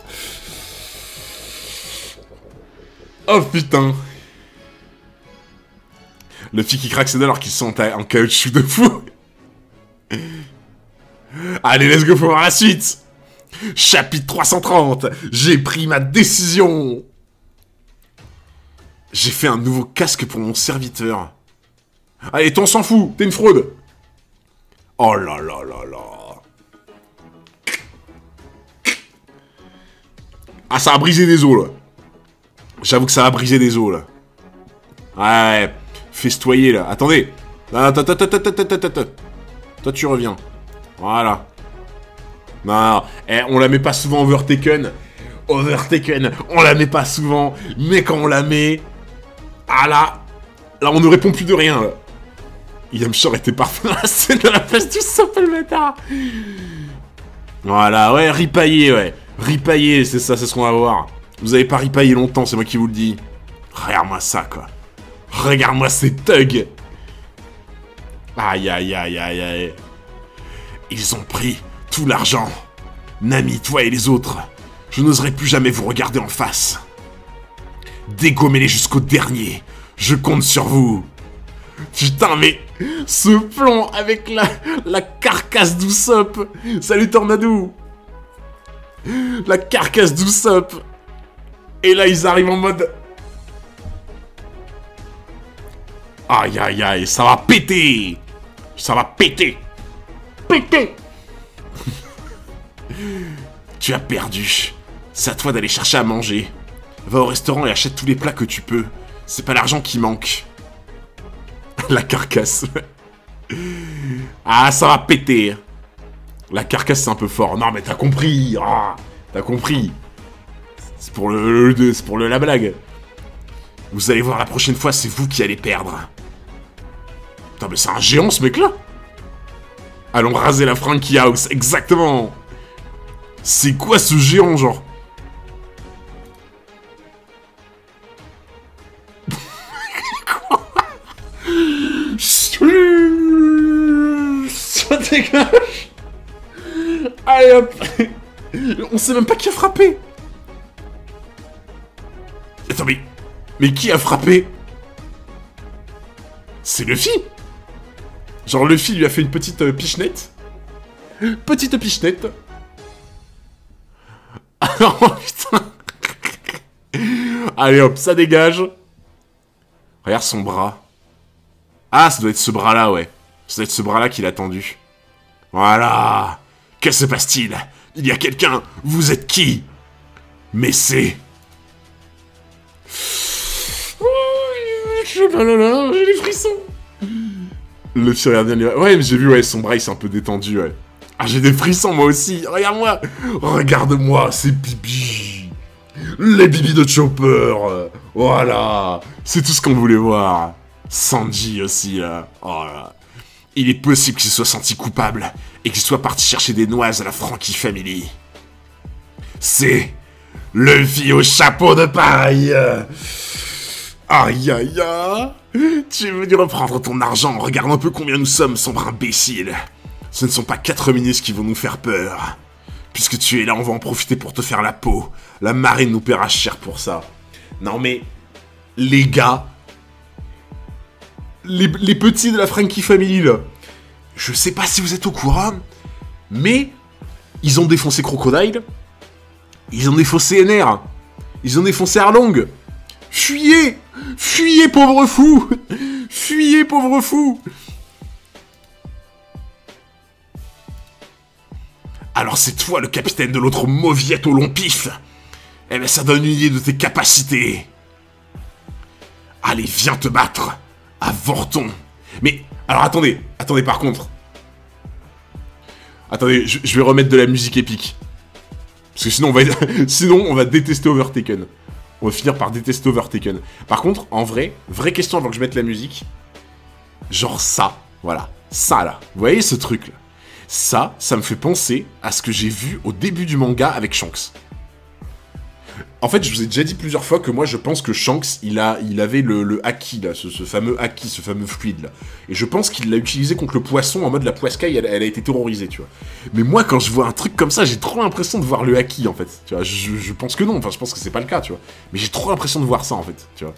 Oh, putain. Le petit qui craque ses dents alors qu'ils sont en caoutchouc de fou. Allez, let's go pour voir la suite. Chapitre 330. J'ai pris ma décision. J'ai fait un nouveau casque pour mon serviteur. Allez, toi on s'en fout. T'es une fraude. Oh là là là là. Ah, ça a brisé des os, là. J'avoue que ça a brisé des os, là. Ouais. Festoyer, là. Attendez. Attends. Toi, tu reviens. Voilà. Non. Eh, on la met pas souvent overtaken. Overtaken. On la met pas souvent. Mais quand on la met... Ah là. Là, on ne répond plus de rien, là. Yamcha était parfait dans la scène de la place du Usopp, le bâtard. Voilà, ouais, ripailler, ouais. Ripailler, c'est ça, c'est ce qu'on va voir. Vous avez pas ripaillé longtemps, c'est moi qui vous le dis. Regarde-moi ça, quoi. Regarde-moi ces thugs. Aïe, aïe, aïe, aïe, aïe. Ils ont pris tout l'argent. Nami, toi et les autres, je n'oserai plus jamais vous regarder en face. Dégommez-les jusqu'au dernier. Je compte sur vous. Putain, mais ce plan avec la carcasse d'Usopp. Salut Tornado. La carcasse d'Usopp. Et là, ils arrivent en mode... Aïe, aïe, aïe, ça va péter. Ça va péter. Péter. Tu as perdu. C'est à toi d'aller chercher à manger. Va au restaurant et achète tous les plats que tu peux. C'est pas l'argent qui manque. La carcasse. Ah, ça va péter. La carcasse, c'est un peu fort. Non, mais t'as compris. Ah, t'as compris. C'est pour la blague. Vous allez voir, la prochaine fois, c'est vous qui allez perdre. Putain, mais c'est un géant, ce mec-là. Allons raser la Frankie House. Exactement. C'est quoi, ce géant, genre? Ça dégage. Allez hop. On sait même pas qui a frappé. Attends, mais qui a frappé? C'est Luffy. Genre Luffy lui a fait une petite pichenette. Petite pichenette. Oh putain. Allez hop, ça dégage. Regarde son bras. Ah, ça doit être ce bras-là, ouais. Ça doit être ce bras-là qu'il a tendu. Voilà. Que se passe-t-il? Il y a quelqu'un. Vous êtes qui? Mais c'est... Oh là là, j'ai des frissons. Le Tyrannien... Ouais, mais j'ai vu, ouais, son bras, il s'est un peu détendu, ouais. Ah, j'ai des frissons, moi aussi. Regarde-moi. Regarde-moi, c'est bibi. Les bibis de Chopper. Voilà. C'est tout ce qu'on voulait voir. Sanji aussi, là. Oh là. Il est possible qu'il se soit senti coupable et qu'il soit parti chercher des noises à la Frankie Family. C'est Luffy au chapeau de paille. Aïe aïe aïe. Tu es venu reprendre ton argent. Regarde un peu combien nous sommes, sombre imbécile. Ce ne sont pas 4 ministres qui vont nous faire peur. Puisque tu es là, on va en profiter pour te faire la peau. La marine nous paiera cher pour ça. Non mais, les gars, les petits de la Frankie Family, là, je sais pas si vous êtes au courant, mais ils ont défoncé Crocodile, ils ont défoncé NR, ils ont défoncé Arlong. Fuyez! Fuyez, pauvre fou! Fuyez, pauvre fou! Alors c'est toi le capitaine de l'autre mauviette au long pif? Eh ben ça donne une idée de tes capacités. Allez, viens te battre à Vorton. Mais, alors attendez par contre. Attendez, je vais remettre de la musique épique. Parce que sinon on va détester Overtaken. On va finir par détester Overtaken. Par contre, en vrai, vraie question avant que je mette la musique. Genre ça, voilà. Ça là. Vous voyez ce truc là? Ça me fait penser à ce que j'ai vu au début du manga avec Shanks. En fait, je vous ai déjà dit plusieurs fois que moi, je pense que Shanks, il avait le haki, là, ce fameux haki, ce fameux fluide, là. Et je pense qu'il l'a utilisé contre le poisson, en mode la poiscaille, elle a été terrorisée, tu vois. Mais moi, quand je vois un truc comme ça, j'ai trop l'impression de voir le haki, en fait. Tu vois, je pense que non, enfin, je pense que c'est pas le cas, tu vois. Mais j'ai trop l'impression de voir ça, en fait, tu vois.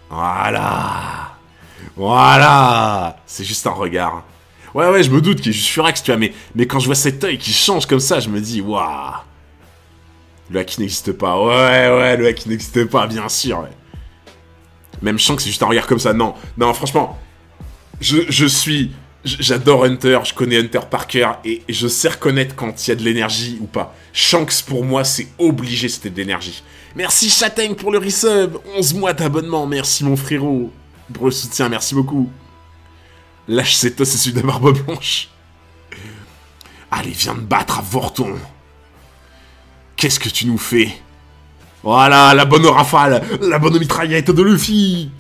Voilà. Voilà. C'est juste un regard. Ouais, je me doute qu'il est juste furax, tu vois, mais quand je vois cet œil qui change comme ça, je me dis, waouh. Le haki n'existe pas. Ouais, le haki n'existe pas, bien sûr, ouais. Même Shanks, c'est juste un regard comme ça. Non, franchement, j'adore Hunter, je connais Hunter par cœur, et je sais reconnaître quand il y a de l'énergie ou pas. Shanks, pour moi, c'est obligé, c'était de l'énergie. Merci Châtaigne pour le resub, 11 mois d'abonnement, merci mon frérot. Pour le soutien, merci beaucoup. Lâche cet os et celui de la barbe blanche. Allez, viens te battre à Vorton. Qu'est-ce que tu nous fais? Voilà, la bonne rafale, la bonne mitraillette de Luffy.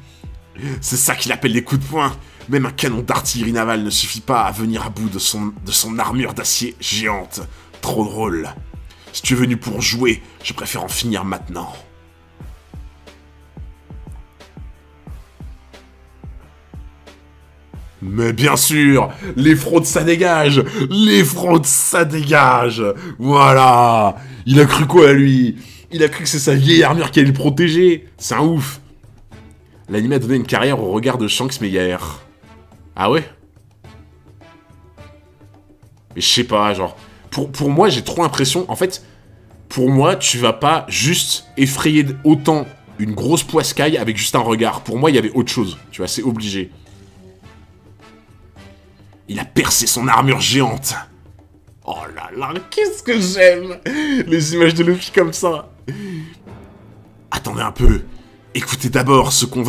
C'est ça qu'il appelle des coups de poing. Même un canon d'artillerie navale ne suffit pas à venir à bout de son armure d'acier géante. Trop drôle. Si tu es venu pour jouer, je préfère en finir maintenant. Mais bien sûr, les fraudes ça dégage. Les fraudes ça dégage. Voilà. Il a cru quoi lui? Il a cru que c'est sa vieille armure qui allait le protéger. C'est un ouf. L'anime a donné une carrière au regard de Shanks Meyer. Ah ouais? Mais je sais pas, genre... Pour moi, j'ai trop l'impression... En fait, pour moi, tu vas pas juste effrayer autant une grosse poiscaille avec juste un regard. Pour moi, il y avait autre chose. Tu vois, c'est obligé. Il a percé son armure géante. Oh là là, qu'est-ce que j'aime les images de Luffy comme ça. Attendez un peu. Écoutez d'abord ce qu'on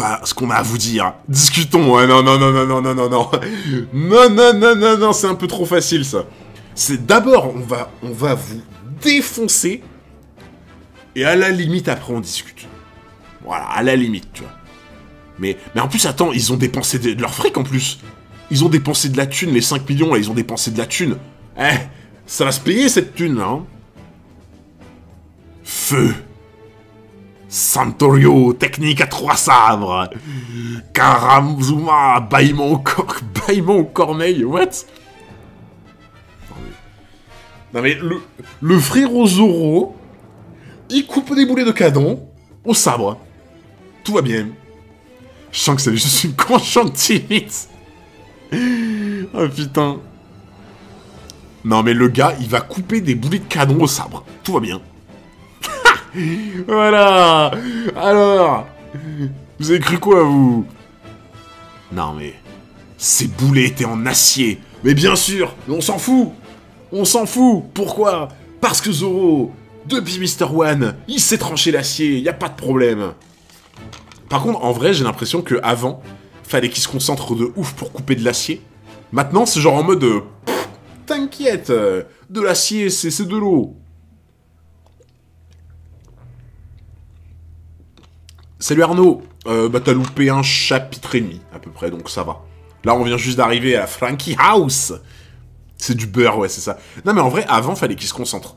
a à vous dire. Discutons. Hein. Non, c'est un peu trop facile ça. C'est d'abord on va vous défoncer et à la limite après on discute. Voilà, à la limite, tu vois. Mais en plus attends, ils ont dépensé de leur fric en plus. Ils ont dépensé de la thune, les 5 millions là, ils ont dépensé de la thune. Eh, ça va se payer cette thune là. Hein. Feu. Santorio, technique à 3 sabres. Karamazuma, bâillement au corneille, what? Non mais le frérot Zoro, il coupe des boulets de canon au sabre. Tout va bien. Je sens que c'est juste une conjonctivite. Oh putain. Non mais le gars, il va couper des boulets de canon au sabre. Tout va bien. Voilà. Alors, vous avez cru quoi, vous? Non mais... Ces boulets étaient en acier. Mais bien sûr, on s'en fout. On s'en fout. Pourquoi? Parce que Zoro, depuis Mr. One, il s'est tranché l'acier. Y a pas de problème. Par contre, en vrai, j'ai l'impression que avant, fallait qu'il se concentre de ouf pour couper de l'acier. Maintenant, c'est genre en mode... T'inquiète, de l'acier, c'est de l'eau. Salut Arnaud. Bah t'as loupé un chapitre et demi, à peu près, donc ça va. Là, on vient juste d'arriver à la Frankie House. C'est du beurre, ouais, c'est ça. Non, mais en vrai, avant, fallait qu'il se concentre.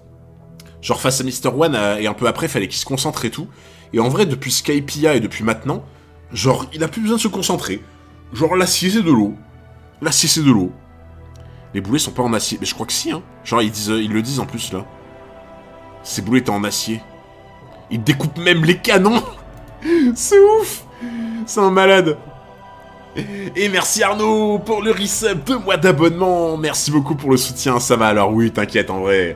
Genre, face à Mr. One, et un peu après, fallait qu'il se concentre et tout. Et en vrai, depuis Skypiea et depuis maintenant, genre, il a plus besoin de se concentrer. Genre, l'acier, c'est de l'eau. L'acier, c'est de l'eau. Les boulets sont pas en acier. Mais je crois que si, hein. Genre, ils le disent en plus, là. Ces boulets étaient en acier. Ils découpent même les canons. C'est ouf. C'est un malade. Et merci Arnaud pour le resub, 2 mois d'abonnement. Merci beaucoup pour le soutien, ça va alors. Oui, t'inquiète, en vrai,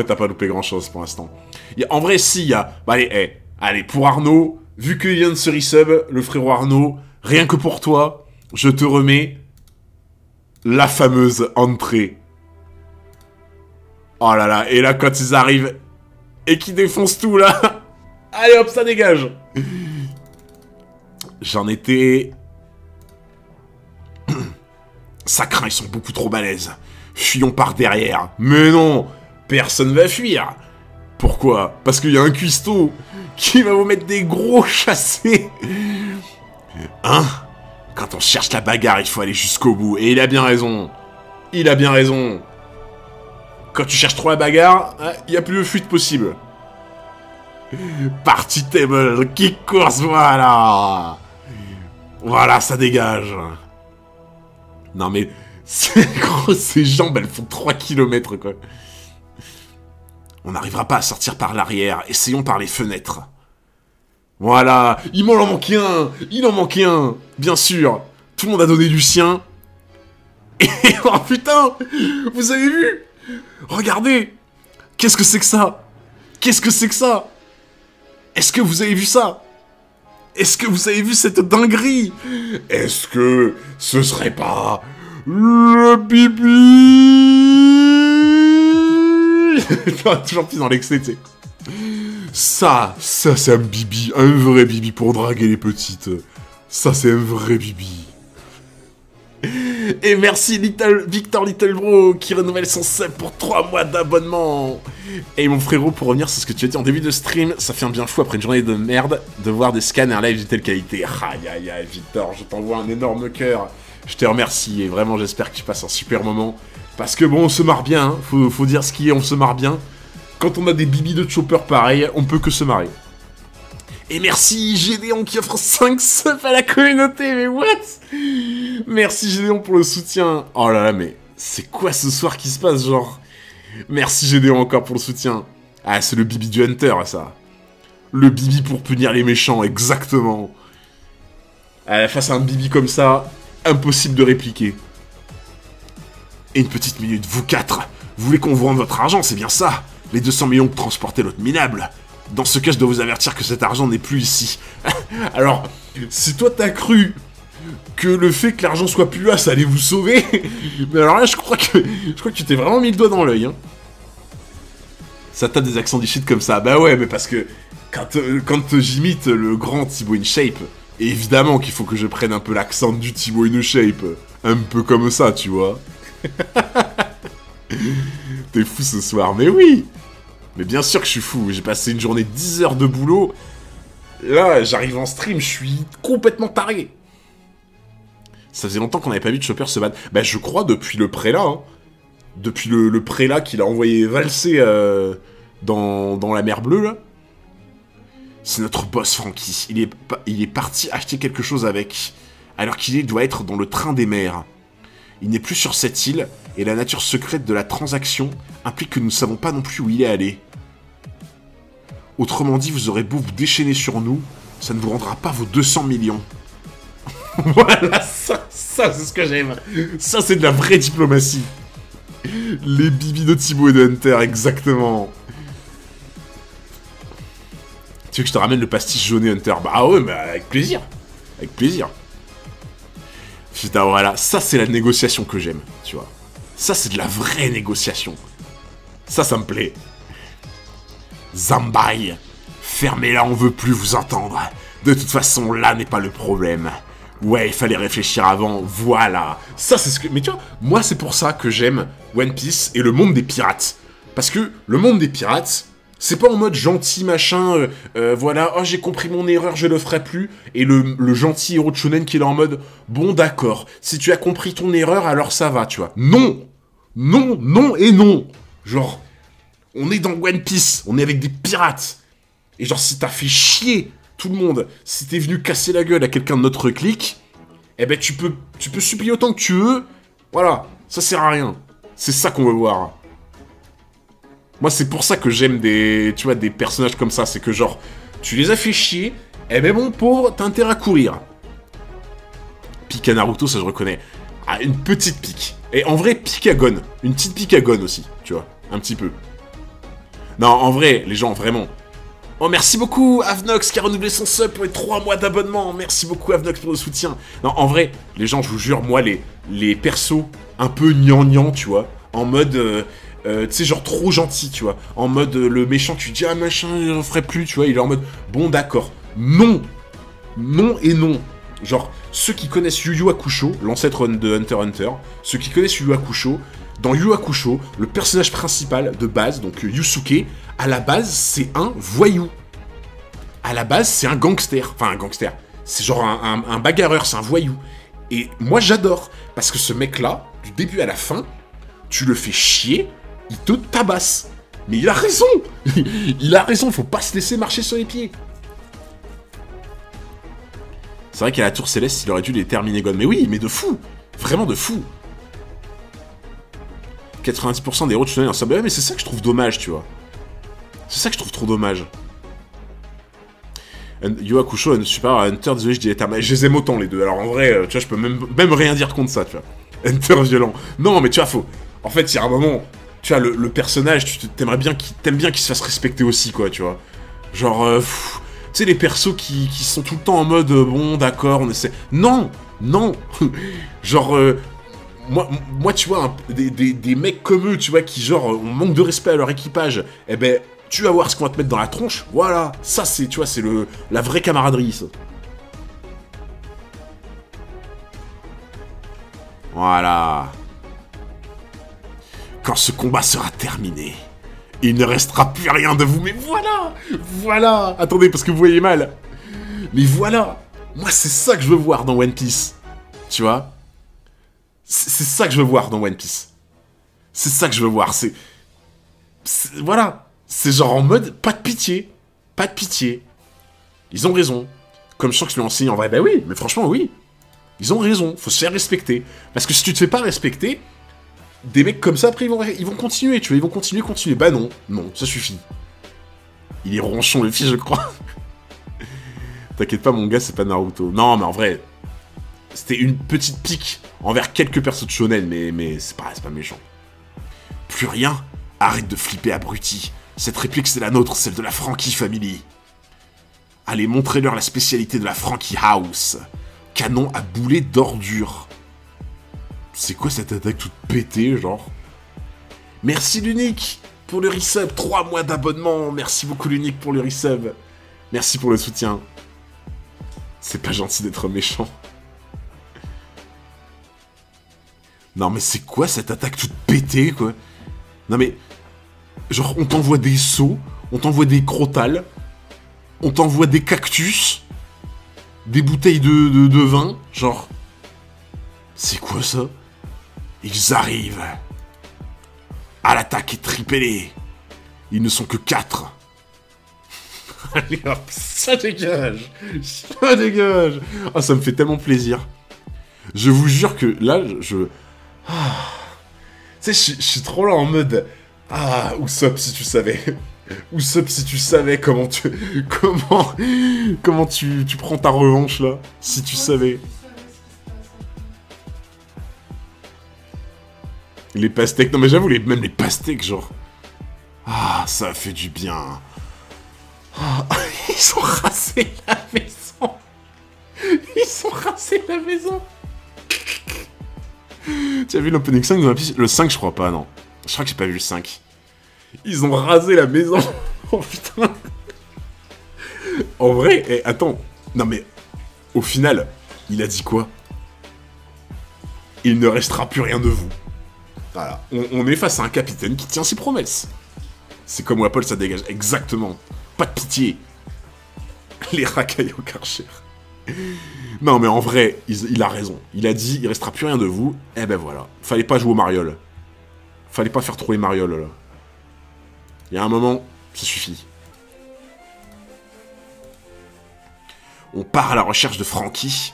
t'as pas loupé grand chose pour l'instant. En vrai, si, il y a... Bah, allez, pour Arnaud, vu qu'il vient de se resub, le frérot Arnaud, rien que pour toi, je te remets la fameuse entrée. Oh là là, et là, quand ils arrivent et qu'ils défoncent tout, là, allez hop, ça dégage. J'en étais... Ça craint, ils sont beaucoup trop balèzes. Fuyons par derrière. Mais non, personne va fuir. Pourquoi? Parce qu'il y a un cuistot qui va vous mettre des gros chassés. Hein? Quand on cherche la bagarre, il faut aller jusqu'au bout. Et il a bien raison. Il a bien raison. Quand tu cherches trop la bagarre, il n'y a plus de fuite possible. Party table, kick course, voilà. Voilà, ça dégage. Non mais, gros, ces jambes, elles font 3 km, quoi. On n'arrivera pas à sortir par l'arrière, essayons par les fenêtres. Voilà, il m'en manquait un. Il en manquait un, bien sûr. Tout le monde a donné du sien. Et oh putain, vous avez vu? Regardez. Qu'est-ce que c'est que ça? Qu'est-ce que c'est que ça? Est-ce que vous avez vu ça? Est-ce que vous avez vu cette dinguerie? Est-ce que ce serait pas le bibi? Toujours plus dans l'excès, tu sais. Ça c'est un bibi, un vrai bibi pour draguer les petites. Ça c'est un vrai bibi. Et merci Victor Littlebro qui renouvelle son sub pour 3 mois d'abonnement. Et mon frérot, pour revenir sur ce que tu as dit en début de stream, ça fait un bien fou après une journée de merde de voir des scanners live de telle qualité. Aïe aïe aïe Victor, je t'envoie un énorme cœur. Je te remercie et vraiment j'espère que tu passes un super moment. Parce que bon, on se marre bien, hein. Faut dire ce qui est, on se marre bien. Quand on a des bibis de chopper pareil, on peut que se marrer. Et merci Gédéon qui offre 5 subs à la communauté, mais what? Merci Gédéon pour le soutien. Oh là là, mais c'est quoi ce soir qui se passe, genre? Merci Gédéon encore pour le soutien. Ah, c'est le bibi du Hunter, ça. Le bibi pour punir les méchants, exactement. Face à un bibi comme ça, impossible de répliquer. Et une petite minute, vous 4, vous voulez qu'on vous rende votre argent, c'est bien ça? Les 200 millions que transportait l'autre minable. Dans ce cas, je dois vous avertir que cet argent n'est plus ici. Alors, si toi t'as cru que le fait que l'argent soit plus là, ça allait vous sauver, mais alors là, je crois que tu t'es vraiment mis le doigt dans l'œil. Hein. Ça tape des accents d'Ishid comme ça. Bah ouais, mais parce que quand j'imite le grand Thibaut InShape, évidemment qu'il faut que je prenne un peu l'accent du Thibaut InShape. Un peu comme ça, tu vois. T'es fou ce soir, mais oui. Mais bien sûr que je suis fou, j'ai passé une journée de 10 heures de boulot. Là, j'arrive en stream, je suis complètement taré. Ça faisait longtemps qu'on n'avait pas vu de Chopper se battre. Bah je crois depuis le prélat, hein. Depuis le prélat qu'il a envoyé valser dans la mer bleue, là. C'est notre boss, Franky. Il est parti acheter quelque chose avec, alors qu'il doit être dans le train des mers. Il n'est plus sur cette île, et la nature secrète de la transaction implique que nous ne savons pas non plus où il est allé. Autrement dit, vous aurez beau vous déchaîner sur nous, ça ne vous rendra pas vos 200 millions. Voilà, ça c'est ce que j'aime. Ça, c'est de la vraie diplomatie. Les bibis de Thibaut et de Hunter, exactement. Tu veux que je te ramène le pastis jaune Hunter? Bah ouais, mais avec plaisir. Avec plaisir. Putain, voilà, ça c'est la négociation que j'aime, tu vois. Ça c'est de la vraie négociation. Ça me plaît. Zambai, fermez-la, on veut plus vous entendre. De toute façon, là n'est pas le problème. Ouais, il fallait réfléchir avant, voilà. Ça c'est ce que... Mais tu vois, moi c'est pour ça que j'aime One Piece et le monde des pirates. Parce que le monde des pirates... C'est pas en mode gentil machin, voilà, oh j'ai compris mon erreur, je le ferai plus, et le gentil héros de shonen qui est là en mode, bon d'accord, si tu as compris ton erreur, alors ça va, tu vois. Non. Non, non et non. Genre, on est dans One Piece, on est avec des pirates. Et genre, si t'as fait chier tout le monde, si t'es venu casser la gueule à quelqu'un de notre clique, eh ben tu peux supplier autant que tu veux, voilà, ça sert à rien. C'est ça qu'on veut voir. Moi, c'est pour ça que j'aime des personnages comme ça. C'est que, genre, tu les as fait chier, eh ben bon, pauvre, t'as intérêt à courir. Pique à Naruto, ça je reconnais. Ah, une petite pique. Et en vrai, pique à Gon. Une petite pique à Gon aussi, tu vois. Un petit peu. Non, en vrai, les gens, vraiment. Oh, merci beaucoup, Avnox, qui a renouvelé son sub pour les 3 mois d'abonnement. Merci beaucoup, Avnox, pour le soutien. Non, en vrai, les gens, je vous jure, moi, les persos un peu gnangnan, tu vois, en mode... tu sais, genre trop gentil, tu vois. En mode, le méchant, tu dis, ah machin, je le ferai plus, tu vois. Il est en mode, bon d'accord. Non. Non et non. Genre, ceux qui connaissent Yu Yu Hakusho, l'ancêtre de Hunter x Hunter, ceux qui connaissent Yu Yu Hakusho, dans Yu Yu Hakusho, le personnage principal de base, donc Yusuke, à la base, c'est un voyou. À la base, c'est un gangster. Enfin, un gangster. C'est genre un bagarreur, c'est un voyou. Et moi, j'adore. Parce que ce mec-là, du début à la fin, tu le fais chier, il te tabasse. Mais il a raison. Il a raison, faut pas se laisser marcher sur les pieds. C'est vrai qu'à la Tour Céleste, il aurait dû les terminer Gon. Mais oui, mais de fou. Vraiment de fou. 90% des héros de shonen en sub. Ouais, mais c'est ça que je trouve dommage, tu vois. C'est ça que je trouve trop dommage. Yu Hakusho, Super Hunter, désolé, je dis les termes. Je les aime autant, les deux. Alors en vrai, tu vois, je peux même rien dire contre ça, tu vois. Hunter violent. Non, mais tu vois, faut... En fait, il y a un moment... Tu vois, le personnage, t'aimes bien qu'il se fasse respecter aussi, quoi, tu vois. Genre, tu sais, les persos qui sont tout le temps en mode, bon, d'accord, on essaie... Non. Non. Genre, moi, tu vois, des mecs comme eux, tu vois, qui, genre, on manque de respect à leur équipage, eh ben, tu vas voir ce qu'on va te mettre dans la tronche, voilà. Ça, c'est, tu vois, c'est la vraie camaraderie, ça. Voilà. Quand ce combat sera terminé, il ne restera plus rien de vous. Mais voilà. Voilà. Attendez, parce que vous voyez mal. Mais voilà. Moi, c'est ça que je veux voir dans One Piece. Tu vois? C'est ça que je veux voir dans One Piece. C'est ça que je veux voir. Voilà. C'est genre en mode, pas de pitié. Pas de pitié. Ils ont raison. Comme je sens que je lui enseigne en vrai, bah oui, mais franchement, oui. Ils ont raison. Faut se faire respecter. Parce que si tu te fais pas respecter... Des mecs comme ça, après, ils vont continuer, tu vois, ils vont continuer. Bah non, non, ça suffit. Il est ronchon, le fils, je crois. T'inquiète pas, mon gars, c'est pas Naruto. Non, mais en vrai, c'était une petite pique envers quelques persos de shonen, mais c'est pas méchant. Plus rien. Arrête de flipper, abruti. Cette réplique, c'est la nôtre, celle de la Frankie Family. Allez, montrez-leur la spécialité de la Frankie House. Canon à boulet d'ordures. C'est quoi cette attaque toute pétée, genre? Merci l'unique pour le resub. 3 mois d'abonnement. Merci beaucoup l'unique pour le resub. Merci pour le soutien. C'est pas gentil d'être méchant. Non mais c'est quoi cette attaque toute pétée, quoi? Non mais... Genre, on t'envoie des seaux, on t'envoie des crotales, on t'envoie des cactus, des bouteilles de vin, genre... C'est quoi ça? Ils arrivent. À l'attaque est tripelée. Ils ne sont que 4. Allez hop, ça dégage. Ça dégage. Ah, ça me fait tellement plaisir. Je vous jure que là, Ah. Tu sais, je suis trop là en mode... Ah, Usopp, si tu savais. Usopp, si tu savais comment tu... Comment tu prends ta revanche, là. Si tu savais. Les pastèques, non mais j'avoue, même les pastèques, genre... Ah, ça fait du bien. Ah, ils ont rasé la maison. Ils ont rasé la maison. Tu as vu l'opening 5 dans la piste? Le 5, je crois pas, non. Je crois que j'ai pas vu le 5. Ils ont rasé la maison. Oh putain. En vrai, attends. Non mais, au final, il a dit quoi? Il ne restera plus rien de vous. Voilà. On est face à un capitaine qui tient ses promesses. C'est comme Wapol, ça dégage. Exactement. Pas de pitié. Les racailles au Karcher. Non, mais en vrai, il a raison. Il a dit, il restera plus rien de vous. Eh ben voilà. Fallait pas jouer au mariole. Fallait pas faire trop les marioles, là. Il y a un moment, ça suffit. On part à la recherche de Franky.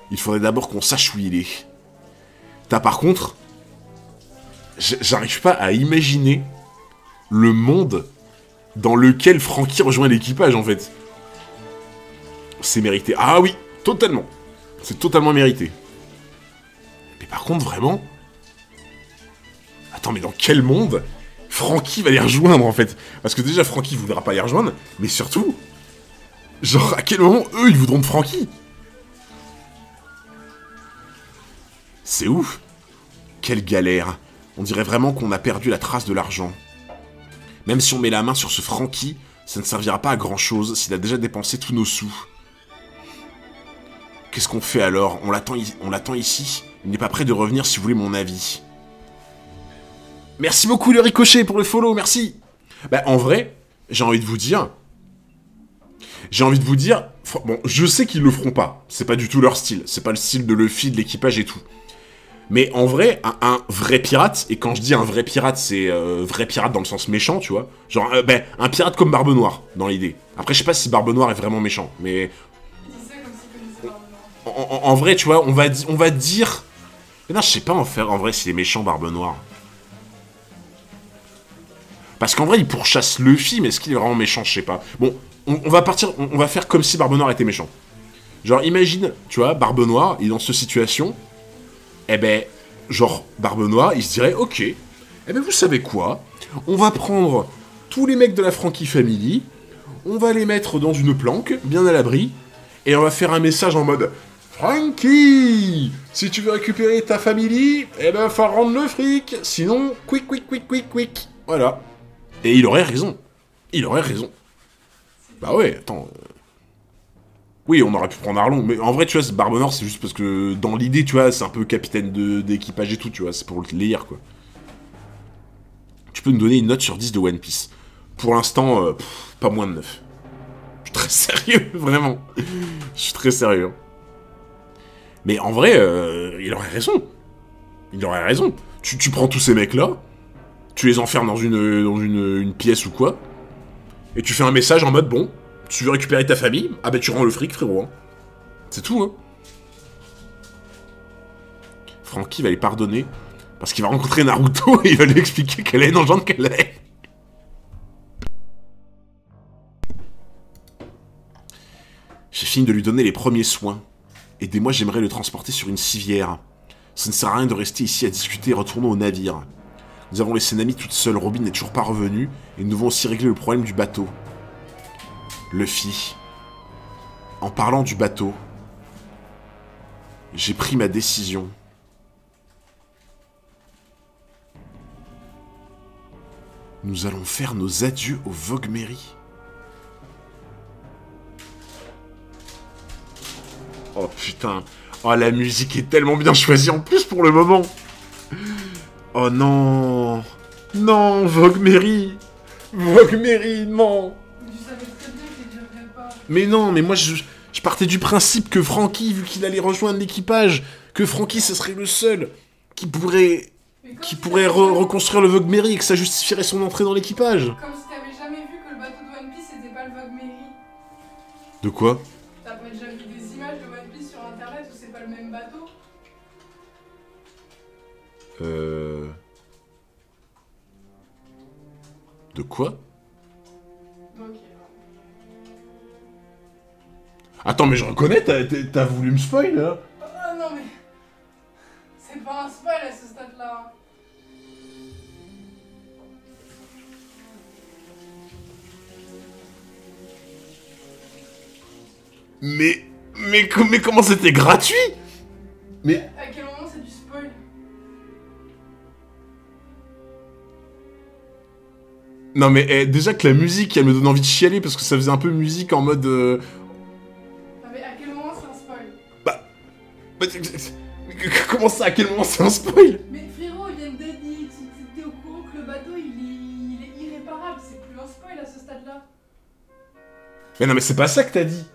Il faudrait d'abord qu'on sache où il est. Par contre, j'arrive pas à imaginer le monde dans lequel Franky rejoint l'équipage, en fait. C'est mérité. Ah oui, totalement. C'est totalement mérité. Mais par contre, vraiment... Attends, mais dans quel monde Franky va les rejoindre, en fait? Parce que déjà, Franky voudra pas les rejoindre, mais surtout... Genre, à quel moment, eux, ils voudront de Franky? C'est ouf. Quelle galère. On dirait vraiment qu'on a perdu la trace de l'argent. Même si on met la main sur ce Franky, ça ne servira pas à grand chose s'il a déjà dépensé tous nos sous. Qu'est-ce qu'on fait alors? On l'attend ici? Il n'est pas prêt de revenir si vous voulez mon avis. Merci beaucoup le Ricochet pour le follow, merci. Bah en vrai, j'ai envie de vous dire... Bon, je sais qu'ils le feront pas. C'est pas du tout leur style. C'est pas le style de Luffy, de l'équipage et tout. Mais en vrai, un vrai pirate, et quand je dis un vrai pirate, c'est vrai pirate dans le sens méchant, tu vois. Genre, un pirate comme Barbe Noire, dans l'idée. Après, je sais pas si Barbe Noire est vraiment méchant, mais... En vrai, tu vois, on va dire... Mais non, je sais pas en vrai s'il est méchant, Barbe Noire. Parce qu'en vrai, il pourchasse Luffy, mais est-ce qu'il est vraiment méchant? Je sais pas. Bon, on va faire comme si Barbe Noire était méchant. Genre, imagine, tu vois, Barbe Noire, il est dans cette situation... Eh ben, genre, Barbe Noire, il se dirait, ok, eh ben vous savez quoi? On va prendre tous les mecs de la Franky Family, on va les mettre dans une planque, bien à l'abri, et on va faire un message en mode, Franky, si tu veux récupérer ta famille, eh ben, faut rendre le fric, sinon, quick, quick, quick, quick, quick. Voilà. Et il aurait raison. Il aurait raison. Bah ouais, attends... Oui, on aurait pu prendre Arlong, mais en vrai, tu vois, Barbe Noire, c'est juste parce que, dans l'idée, tu vois, c'est un peu capitaine d'équipage et tout, tu vois, c'est pour le layer, quoi. Tu peux nous donner une note sur 10 de One Piece. Pour l'instant, pas moins de 9. Je suis très sérieux, vraiment. Je suis très sérieux. Mais en vrai, il aurait raison. Il aurait raison. Tu prends tous ces mecs-là, tu les enfermes dans une pièce ou quoi, et tu fais un message en mode, bon... Tu veux récupérer ta famille? Ah bah tu rends le fric, frérot. Hein. C'est tout, hein. Franky va les pardonner, parce qu'il va rencontrer Naruto et il va lui expliquer quelle est l'engendre qu'elle est. J'ai fini de lui donner les premiers soins. Aidez-moi, j'aimerais le transporter sur une civière. Ça ne sert à rien de rester ici à discuter, retournons au navire. Nous avons laissé Nami toute seule, Robin n'est toujours pas revenue, et nous devons aussi régler le problème du bateau. Luffy, en parlant du bateau, j'ai pris ma décision. Nous allons faire nos adieux au Vogue Mary. Oh putain, oh la musique est tellement bien choisie en plus pour le moment. Oh non, non, Vogue Mary, non. Mais non, mais moi je partais du principe que Franky, vu qu'il allait rejoindre l'équipage, que Franky ce serait le seul qui pourrait reconstruire le Vogue Mary et que ça justifierait son entrée dans l'équipage. Comme si t'avais jamais vu que le bateau de One Piece c'était pas le Vogue Mary. De quoi? T'as pas déjà vu des images de One Piece sur internet où c'est pas le même bateau? De quoi? Attends, mais je reconnais, t'as voulu me spoil, là? Oh non, mais... C'est pas un spoil à ce stade-là. Mais comment c'était gratuit? Mais... À quel moment c'est du spoil? Non mais déjà que la musique, elle me donne envie de chialer parce que ça faisait un peu musique en mode... Non mais à quel moment c'est un spoil? Comment ça, à quel moment c'est un spoil? Mais frérot, il vient de dire, t'es au courant que le bateau il est irréparable, c'est plus un spoil à ce stade-là. Mais non mais c'est pas ça que t'as dit.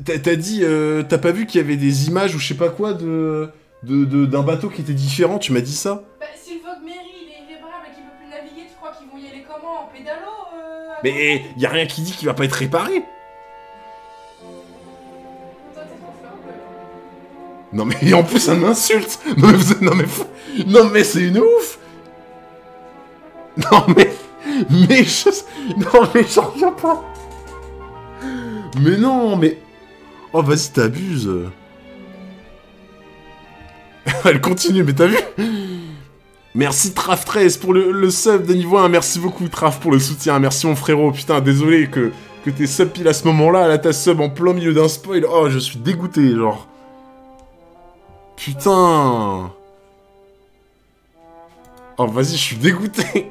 T'as dit, t'as pas vu qu'il y avait des images ou je sais pas quoi d'un bateau qui était différent, tu m'as dit ça? Bah si le Vogue Mary il est irréparable et qu'il peut plus naviguer, tu crois qu'ils vont y aller comment? En pédalo Mais y a rien qui dit qu'il va pas être réparé. Toi t'es trop fort. Non mais en plus ça m'insulte. Non mais c'est une ouf. Non mais non mais j'en reviens pas. Mais non mais oh vas-y t'abuses. Elle continue mais t'as vu? Merci Traf13 pour le sub de niveau 1, merci beaucoup Traf pour le soutien, merci mon frérot, putain désolé que t'es sub pile à ce moment-là, là t'as sub en plein milieu d'un spoil, oh je suis dégoûté genre. Putain. Oh vas-y je suis dégoûté.